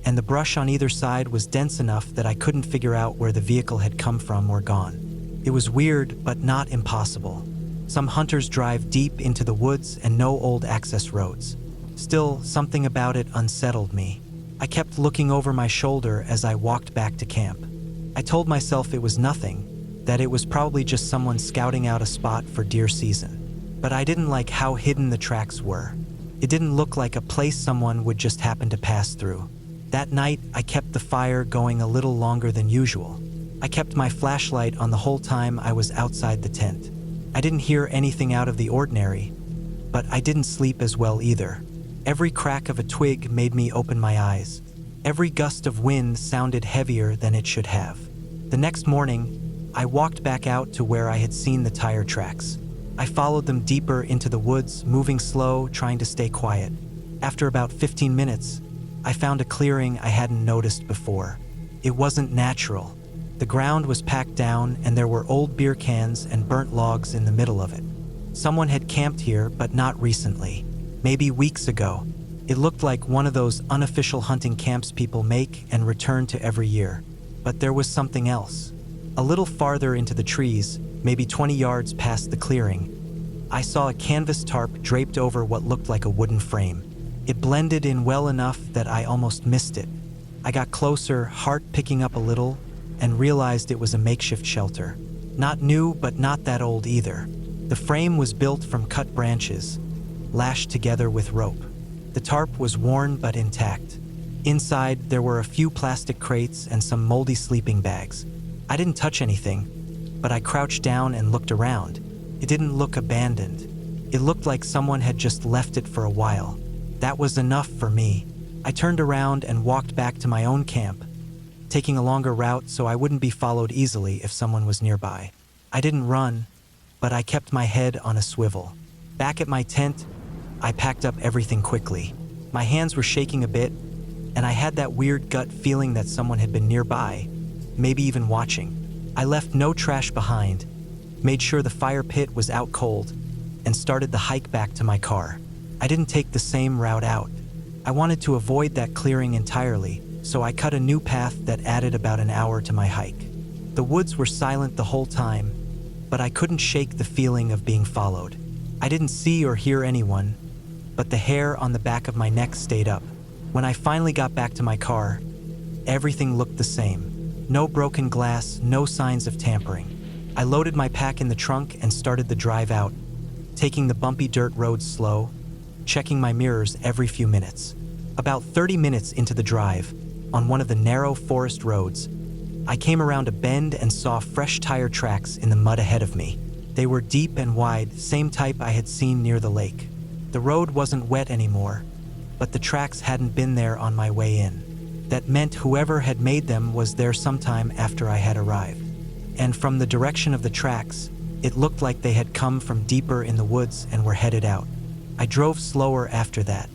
and the brush on either side was dense enough that I couldn't figure out where the vehicle had come from or gone. It was weird, but not impossible. Some hunters drive deep into the woods and no old access roads. Still, something about it unsettled me. I kept looking over my shoulder as I walked back to camp. I told myself it was nothing, that it was probably just someone scouting out a spot for deer season. but I didn't like how hidden the tracks were. It didn't look like a place someone would just happen to pass through. That night, I kept the fire going a little longer than usual. I kept my flashlight on the whole time I was outside the tent. I didn't hear anything out of the ordinary, but I didn't sleep as well either. Every crack of a twig made me open my eyes. Every gust of wind sounded heavier than it should have. The next morning, I walked back out to where I had seen the tire tracks. I followed them deeper into the woods, moving slow, trying to stay quiet. After about 15 minutes, I found a clearing I hadn't noticed before. It wasn't natural. The ground was packed down and there were old beer cans and burnt logs in the middle of it. Someone had camped here, but not recently. Maybe weeks ago. It looked like one of those unofficial hunting camps people make and return to every year. But there was something else. A little farther into the trees, maybe 20 yards past the clearing, I saw a canvas tarp draped over what looked like a wooden frame. It blended in well enough that I almost missed it. I got closer, heart picking up a little, and realized it was a makeshift shelter. Not new, but not that old either. The frame was built from cut branches, lashed together with rope. The tarp was worn but intact. Inside, there were a few plastic crates and some moldy sleeping bags. I didn't touch anything, but I crouched down and looked around. It didn't look abandoned. It looked like someone had just left it for a while. That was enough for me. I turned around and walked back to my own camp, taking a longer route so I wouldn't be followed easily if someone was nearby. I didn't run, but I kept my head on a swivel. Back at my tent, I packed up everything quickly. My hands were shaking a bit, and I had that weird gut feeling that someone had been nearby, maybe even watching. I left no trash behind, made sure the fire pit was out cold, and started the hike back to my car. I didn't take the same route out. I wanted to avoid that clearing entirely, so I cut a new path that added about an hour to my hike. The woods were silent the whole time, but I couldn't shake the feeling of being followed. I didn't see or hear anyone, but the hair on the back of my neck stayed up. When I finally got back to my car, everything looked the same. No broken glass, no signs of tampering. I loaded my pack in the trunk and started the drive out, taking the bumpy dirt roads slow, checking my mirrors every few minutes. About 30 minutes into the drive, on one of the narrow forest roads, I came around a bend and saw fresh tire tracks in the mud ahead of me. They were deep and wide, same type I had seen near the lake. The road wasn't wet anymore, but the tracks hadn't been there on my way in. That meant whoever had made them was there sometime after I had arrived. And from the direction of the tracks, it looked like they had come from deeper in the woods and were headed out. I drove slower after that,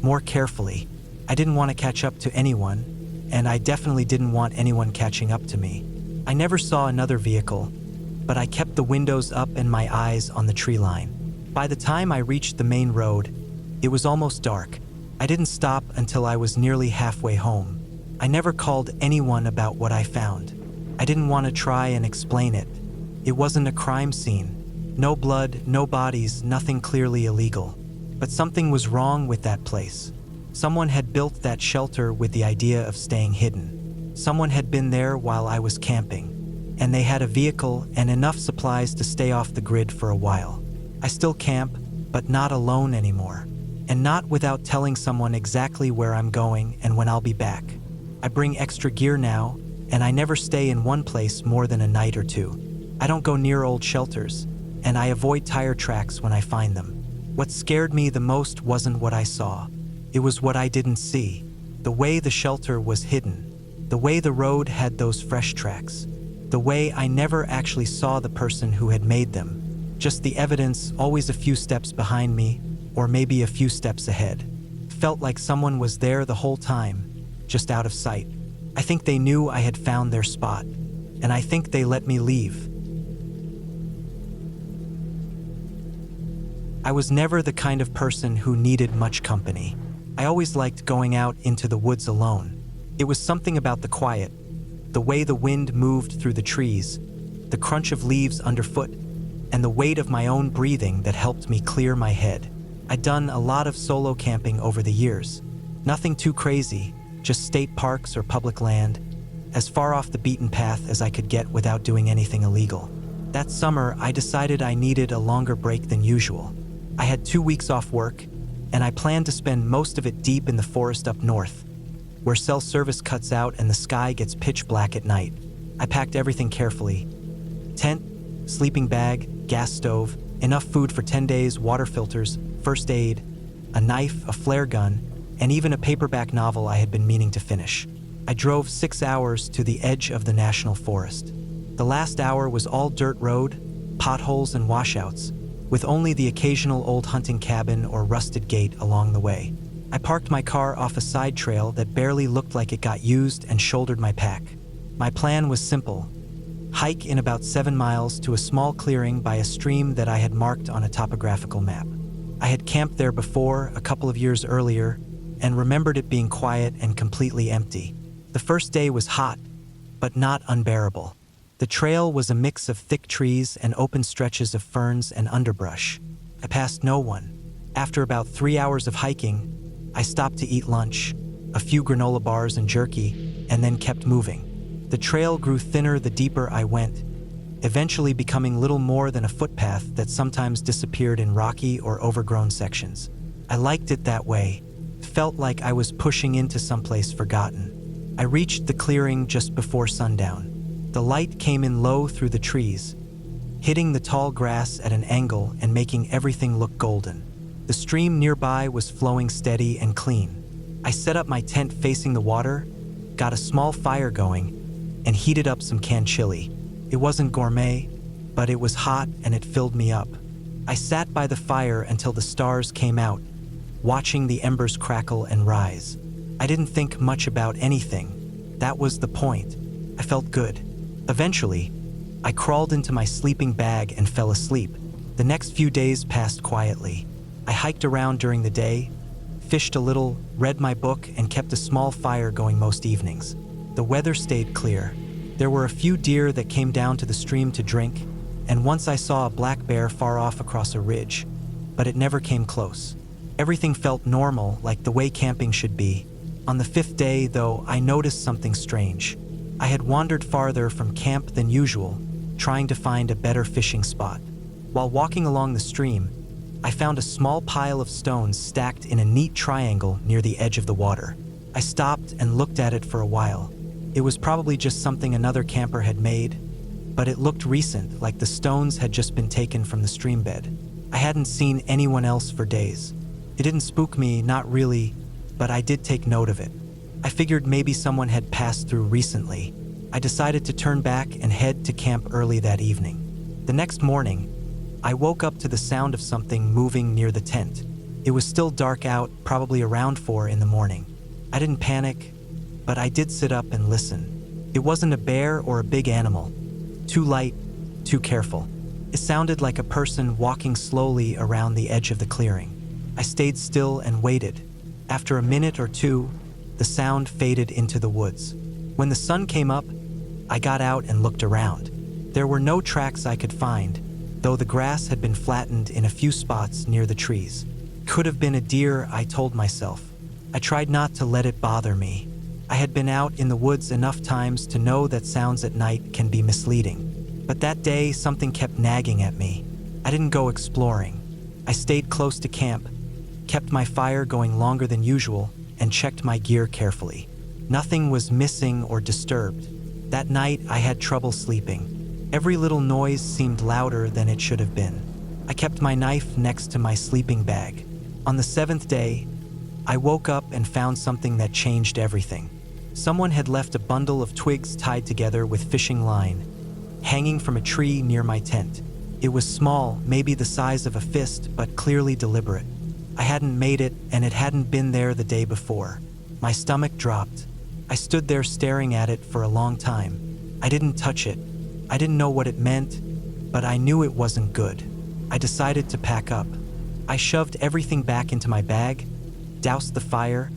more carefully. I didn't want to catch up to anyone, and I definitely didn't want anyone catching up to me. I never saw another vehicle, but I kept the windows up and my eyes on the tree line. By the time I reached the main road, it was almost dark. I didn't stop until I was nearly halfway home. I never called anyone about what I found. I didn't want to try and explain it. It wasn't a crime scene. No blood, no bodies, nothing clearly illegal. But something was wrong with that place. Someone had built that shelter with the idea of staying hidden. Someone had been there while I was camping, and they had a vehicle and enough supplies to stay off the grid for a while. I still camp, but not alone anymore, and not without telling someone exactly where I'm going and when I'll be back. I bring extra gear now, and I never stay in one place more than a night or two. I don't go near old shelters, and I avoid tire tracks when I find them. What scared me the most wasn't what I saw. It was what I didn't see. The way the shelter was hidden. The way the road had those fresh tracks. The way I never actually saw the person who had made them. Just the evidence, always a few steps behind me, or maybe a few steps ahead. Felt like someone was there the whole time, just out of sight. I think they knew I had found their spot, and I think they let me leave. I was never the kind of person who needed much company. I always liked going out into the woods alone. It was something about the quiet, the way the wind moved through the trees, the crunch of leaves underfoot, and the weight of my own breathing that helped me clear my head. I'd done a lot of solo camping over the years. Nothing too crazy, just state parks or public land, as far off the beaten path as I could get without doing anything illegal. That summer, I decided I needed a longer break than usual. I had 2 weeks off work, and I planned to spend most of it deep in the forest up north, where cell service cuts out and the sky gets pitch black at night. I packed everything carefully. Tent, sleeping bag, gas stove, enough food for 10 days, water filters, first aid, a knife, a flare gun, and even a paperback novel I had been meaning to finish. I drove 6 hours to the edge of the national forest. The last hour was all dirt road, potholes and washouts, with only the occasional old hunting cabin or rusted gate along the way. I parked my car off a side trail that barely looked like it got used and shouldered my pack. My plan was simple: hike in about 7 miles to a small clearing by a stream that I had marked on a topographical map. I had camped there before, a couple of years earlier, and remembered it being quiet and completely empty. The first day was hot, but not unbearable. The trail was a mix of thick trees and open stretches of ferns and underbrush. I passed no one. After about 3 hours of hiking, I stopped to eat lunch, a few granola bars and jerky, and then kept moving. The trail grew thinner the deeper I went, eventually becoming little more than a footpath that sometimes disappeared in rocky or overgrown sections. I liked it that way. Felt like I was pushing into someplace forgotten. I reached the clearing just before sundown. The light came in low through the trees, hitting the tall grass at an angle and making everything look golden. The stream nearby was flowing steady and clean. I set up my tent facing the water, got a small fire going, and heated up some canned chili. It wasn't gourmet, but it was hot and it filled me up. I sat by the fire until the stars came out, watching the embers crackle and rise. I didn't think much about anything. That was the point. I felt good. Eventually, I crawled into my sleeping bag and fell asleep. The next few days passed quietly. I hiked around during the day, fished a little, read my book, and kept a small fire going most evenings. The weather stayed clear. There were a few deer that came down to the stream to drink, and once I saw a black bear far off across a ridge, but it never came close. Everything felt normal, like the way camping should be. On the 5th day, though, I noticed something strange. I had wandered farther from camp than usual, trying to find a better fishing spot. While walking along the stream, I found a small pile of stones stacked in a neat triangle near the edge of the water. I stopped and looked at it for a while. It was probably just something another camper had made, but it looked recent, like the stones had just been taken from the stream bed. I hadn't seen anyone else for days. It didn't spook me, not really, but I did take note of it. I figured maybe someone had passed through recently. I decided to turn back and head to camp early that evening. The next morning, I woke up to the sound of something moving near the tent. It was still dark out, probably around 4 in the morning. I didn't panic, but I did sit up and listen. It wasn't a bear or a big animal. Too light, too careful. It sounded like a person walking slowly around the edge of the clearing. I stayed still and waited. After a minute or two, the sound faded into the woods. When the sun came up, I got out and looked around. There were no tracks I could find, though the grass had been flattened in a few spots near the trees. Could have been a deer, I told myself. I tried not to let it bother me. I had been out in the woods enough times to know that sounds at night can be misleading. But that day, something kept nagging at me. I didn't go exploring. I stayed close to camp, kept my fire going longer than usual, and checked my gear carefully. Nothing was missing or disturbed. That night, I had trouble sleeping. Every little noise seemed louder than it should have been. I kept my knife next to my sleeping bag. On the 7th day, I woke up and found something that changed everything. Someone had left a bundle of twigs tied together with fishing line, hanging from a tree near my tent. It was small, maybe the size of a fist, but clearly deliberate. I hadn't made it, and it hadn't been there the day before. My stomach dropped. I stood there staring at it for a long time. I didn't touch it. I didn't know what it meant, but I knew it wasn't good. I decided to pack up. I shoved everything back into my bag, doused the fire,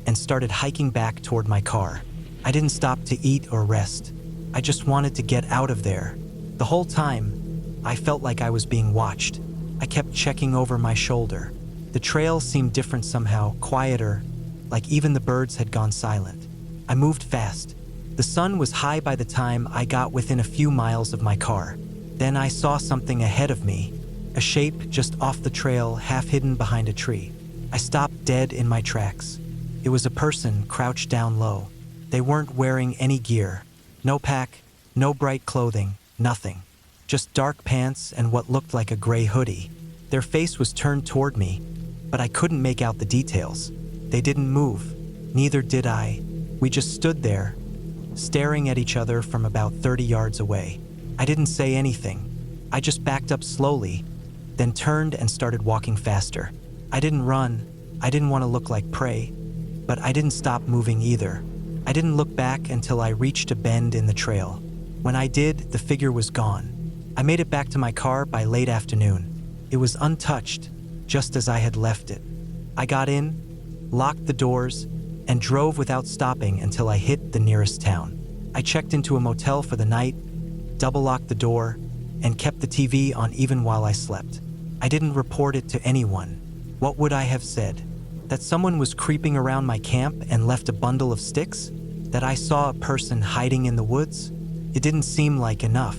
and started hiking back toward my car. I didn't stop to eat or rest. I just wanted to get out of there. The whole time, I felt like I was being watched. I kept checking over my shoulder. The trail seemed different somehow, quieter, like even the birds had gone silent. I moved fast. The sun was high by the time I got within a few miles of my car. Then I saw something ahead of me, A shape just off the trail, half hidden behind a tree. I stopped dead in my tracks. It was a person crouched down low. They weren't wearing any gear. No pack, no bright clothing, nothing. Just dark pants and what looked like a gray hoodie. Their face was turned toward me, but I couldn't make out the details. They didn't move. Neither did I. We just stood there, staring at each other from about 30 yards away. I didn't say anything. I just backed up slowly, then turned and started walking faster. I didn't run. I didn't want to look like prey, but I didn't stop moving either. I didn't look back until I reached a bend in the trail. When I did, the figure was gone. I made it back to my car by late afternoon. It was untouched, just as I had left it. I got in, locked the doors, and drove without stopping until I hit the nearest town. I checked into a motel for the night, double-locked the door, and kept the TV on even while I slept. I didn't report it to anyone. What would I have said? That someone was creeping around my camp and left a bundle of sticks? That I saw a person hiding in the woods? It didn't seem like enough.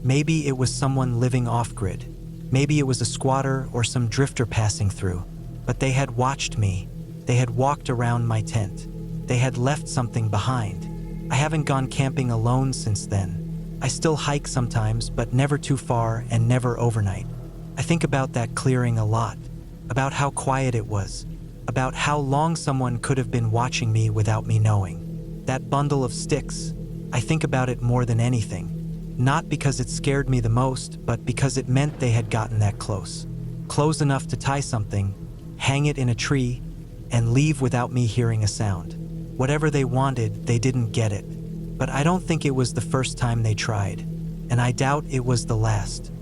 Maybe it was someone living off-grid. Maybe it was a squatter or some drifter passing through. But they had watched me. They had walked around my tent. They had left something behind. I haven't gone camping alone since then. I still hike sometimes, but never too far and never overnight. I think about that clearing a lot, about how quiet it was, about how long someone could have been watching me without me knowing. That bundle of sticks, I think about it more than anything. Not because it scared me the most, but because it meant they had gotten that close. Close enough to tie something, hang it in a tree, and leave without me hearing a sound. Whatever they wanted, they didn't get it. But I don't think it was the first time they tried, and I doubt it was the last.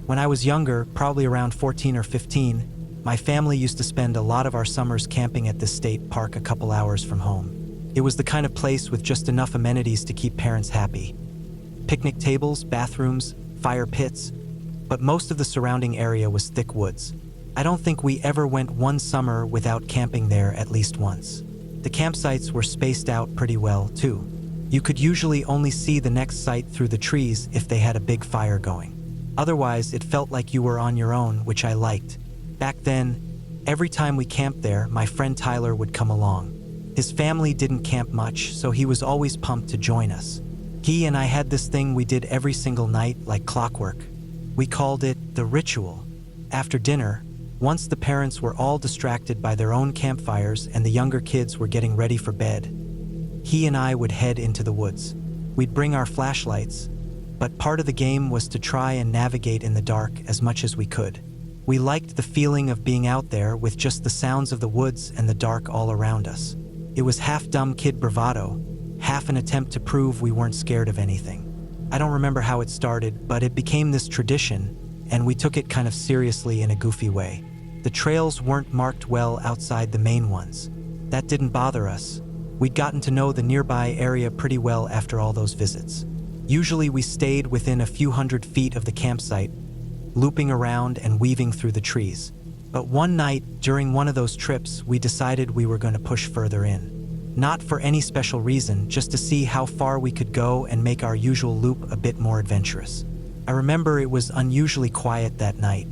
When I was younger, probably around 14 or 15, my family used to spend a lot of our summers camping at this state park a couple hours from home. It was the kind of place with just enough amenities to keep parents happy. Picnic tables, bathrooms, fire pits, but most of the surrounding area was thick woods. I don't think we ever went one summer without camping there at least once. The campsites were spaced out pretty well, too. You could usually only see the next site through the trees if they had a big fire going. Otherwise, it felt like you were on your own, which I liked. Back then, every time we camped there, my friend Tyler would come along. His family didn't camp much, so he was always pumped to join us. He and I had this thing we did every single night, like clockwork. We called it the ritual. After dinner, once the parents were all distracted by their own campfires and the younger kids were getting ready for bed, he and I would head into the woods. We'd bring our flashlights, but part of the game was to try and navigate in the dark as much as we could. We liked the feeling of being out there with just the sounds of the woods and the dark all around us. It was half dumb kid bravado, half an attempt to prove we weren't scared of anything. I don't remember how it started, but it became this tradition, and we took it kind of seriously in a goofy way. The trails weren't marked well outside the main ones. That didn't bother us. We'd gotten to know the nearby area pretty well after all those visits. Usually we stayed within a few hundred feet of the campsite, looping around and weaving through the trees. But one night, during one of those trips, we decided we were going to push further in. Not for any special reason, just to see how far we could go and make our usual loop a bit more adventurous. I remember it was unusually quiet that night.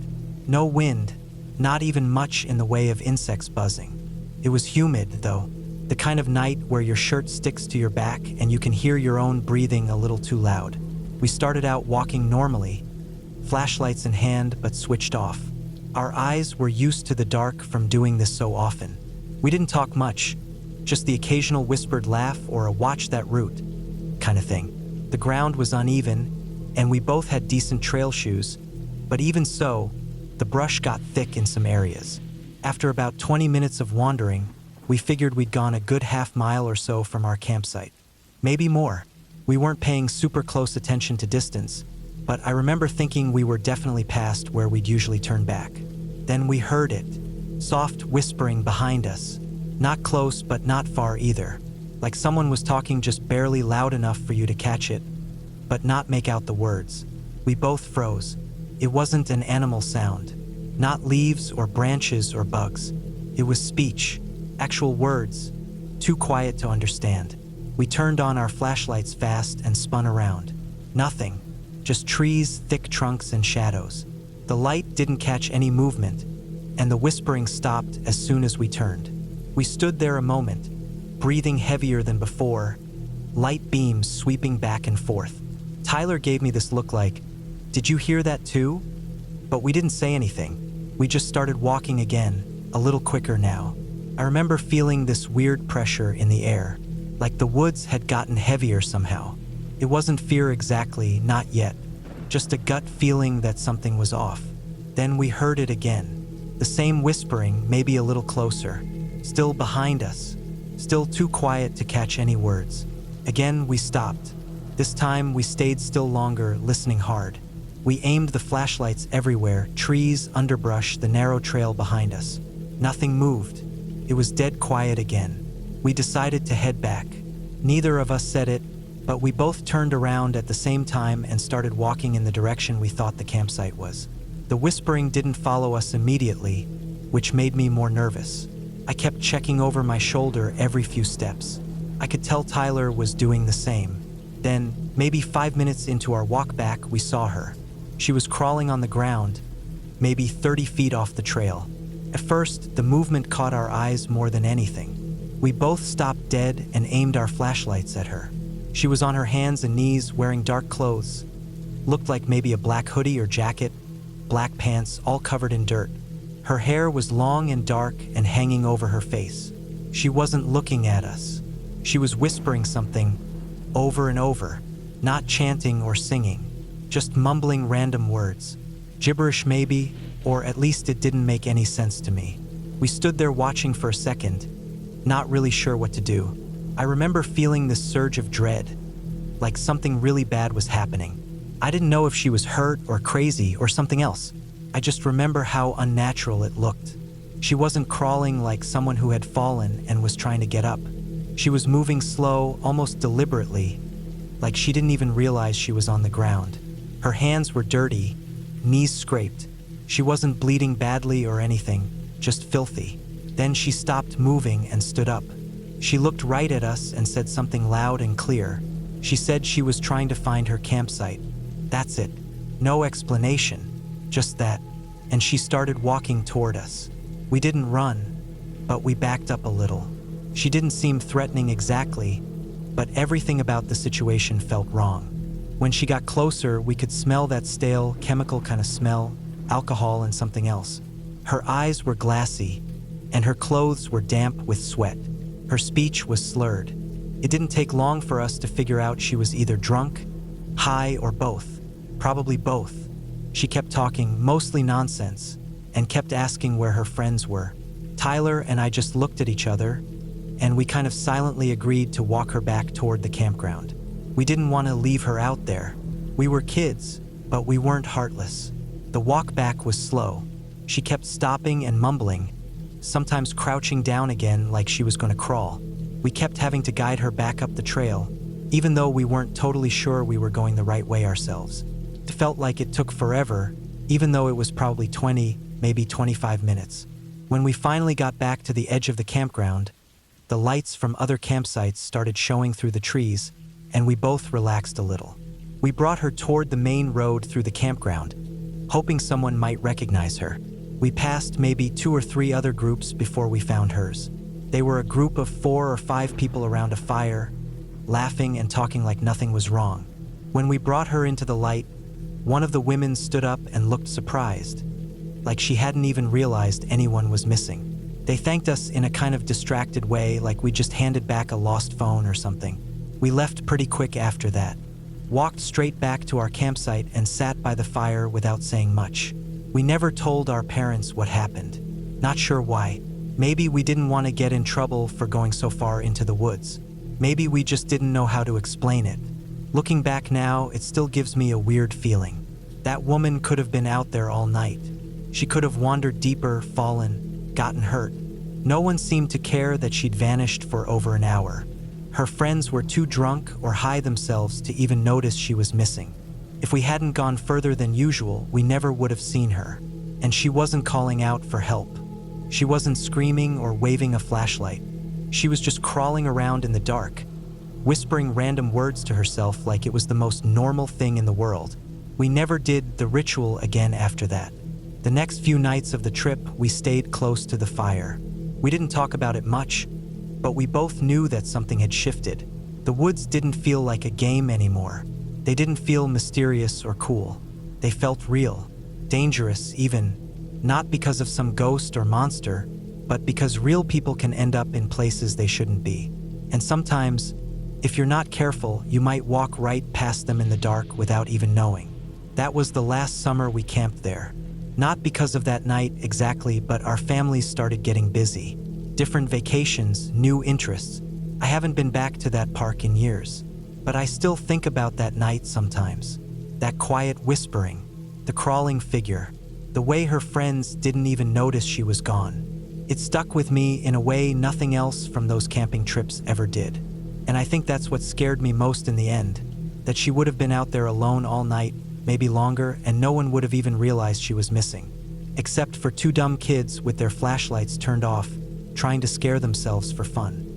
No wind, not even much in the way of insects buzzing. It was humid, though, the kind of night where your shirt sticks to your back and you can hear your own breathing a little too loud. We started out walking normally, flashlights in hand but switched off. Our eyes were used to the dark from doing this so often. We didn't talk much, just the occasional whispered laugh or a watch that route kind of thing. The ground was uneven, and we both had decent trail shoes, but even so, the brush got thick in some areas. After about 20 minutes of wandering, we figured we'd gone a good half-mile or so from our campsite. Maybe more. We weren't paying super close attention to distance, but I remember thinking we were definitely past where we'd usually turn back. Then we heard it, soft whispering behind us. Not close, but not far either. Like someone was talking just barely loud enough for you to catch it, but not make out the words. We both froze. It wasn't an animal sound. Not leaves or branches or bugs. It was speech, actual words, too quiet to understand. We turned on our flashlights fast and spun around. Nothing. just trees, thick trunks, and shadows. The light didn't catch any movement, and the whispering stopped as soon as we turned. We stood there a moment, breathing heavier than before, light beams sweeping back and forth. Tyler gave me this look like, "Did you hear that too?" But we didn't say anything. We just started walking again, a little quicker now. I remember feeling this weird pressure in the air, like the woods had gotten heavier somehow. It wasn't fear exactly, not yet, just a gut feeling that something was off. Then we heard it again. The same whispering, maybe a little closer, still behind us, still too quiet to catch any words. Again, we stopped. This time, we stayed still longer, listening hard. We aimed the flashlights everywhere, trees, underbrush, the narrow trail behind us. Nothing moved. It was dead quiet again. We decided to head back. Neither of us said it, but we both turned around at the same time and started walking in the direction we thought the campsite was. The whispering didn't follow us immediately, which made me more nervous. I kept checking over my shoulder every few steps. I could tell Tyler was doing the same. Then, maybe 5 minutes into our walk back, we saw her. She was crawling on the ground, maybe 30 feet off the trail. At first, the movement caught our eyes more than anything. We both stopped dead and aimed our flashlights at her. She was on her hands and knees, wearing dark clothes. Looked like maybe a black hoodie or jacket, black pants, all covered in dirt. Her hair was long and dark and hanging over her face. She wasn't looking at us. She was whispering something over and over, not chanting or singing, just mumbling random words. Gibberish maybe, or at least it didn't make any sense to me. We stood there watching for a second, not really sure what to do. I remember feeling this surge of dread, like something really bad was happening. I didn't know if she was hurt or crazy or something else. I just remember how unnatural it looked. She wasn't crawling like someone who had fallen and was trying to get up. She was moving slow, almost deliberately, like she didn't even realize she was on the ground. Her hands were dirty, knees scraped. She wasn't bleeding badly or anything, just filthy. Then she stopped moving and stood up. She looked right at us and said something loud and clear. She said she was trying to find her campsite. That's it. No explanation. Just that. And she started walking toward us. We didn't run, but we backed up a little. She didn't seem threatening exactly, but everything about the situation felt wrong. When she got closer, we could smell that stale, chemical kind of smell, alcohol and something else. Her eyes were glassy, and her clothes were damp with sweat. Her speech was slurred. It didn't take long for us to figure out she was either drunk, high, or both. Probably both. She kept talking, mostly nonsense, and kept asking where her friends were. Tyler and I just looked at each other, and we kind of silently agreed to walk her back toward the campground. We didn't want to leave her out there. We were kids, but we weren't heartless. The walk back was slow. She kept stopping and mumbling, sometimes crouching down again like she was going to crawl. We kept having to guide her back up the trail, even though we weren't totally sure we were going the right way ourselves. It felt like it took forever, even though it was probably 20, maybe 25 minutes. When we finally got back to the edge of the campground, the lights from other campsites started showing through the trees, and we both relaxed a little. We brought her toward the main road through the campground, hoping someone might recognize her. We passed maybe 2 or 3 other groups before we found hers. They were a group of 4 or 5 people around a fire, laughing and talking like nothing was wrong. When we brought her into the light, one of the women stood up and looked surprised, like she hadn't even realized anyone was missing. They thanked us in a kind of distracted way, like we just handed back a lost phone or something. We left pretty quick after that, walked straight back to our campsite and sat by the fire without saying much. We never told our parents what happened. Not sure why. Maybe we didn't want to get in trouble for going so far into the woods. Maybe we just didn't know how to explain it. Looking back now, it still gives me a weird feeling. That woman could have been out there all night. She could have wandered deeper, fallen, gotten hurt. No one seemed to care that she'd vanished for over an hour. Her friends were too drunk or high themselves to even notice she was missing. If we hadn't gone further than usual, we never would have seen her. And she wasn't calling out for help. She wasn't screaming or waving a flashlight. She was just crawling around in the dark, whispering random words to herself like it was the most normal thing in the world. We never did the ritual again after that. The next few nights of the trip, we stayed close to the fire. We didn't talk about it much, but we both knew that something had shifted. The woods didn't feel like a game anymore. They didn't feel mysterious or cool. They felt real, dangerous even, not because of some ghost or monster, but because real people can end up in places they shouldn't be. And sometimes, if you're not careful, you might walk right past them in the dark without even knowing. That was the last summer we camped there. Not because of that night exactly, but our families started getting busy. Different vacations, new interests. I haven't been back to that park in years, but I still think about that night sometimes. That quiet whispering, the crawling figure, the way her friends didn't even notice she was gone. It stuck with me in a way nothing else from those camping trips ever did. And I think that's what scared me most in the end, that she would have been out there alone all night, maybe longer, and no one would have even realized she was missing. Except for two dumb kids with their flashlights turned off, trying to scare themselves for fun.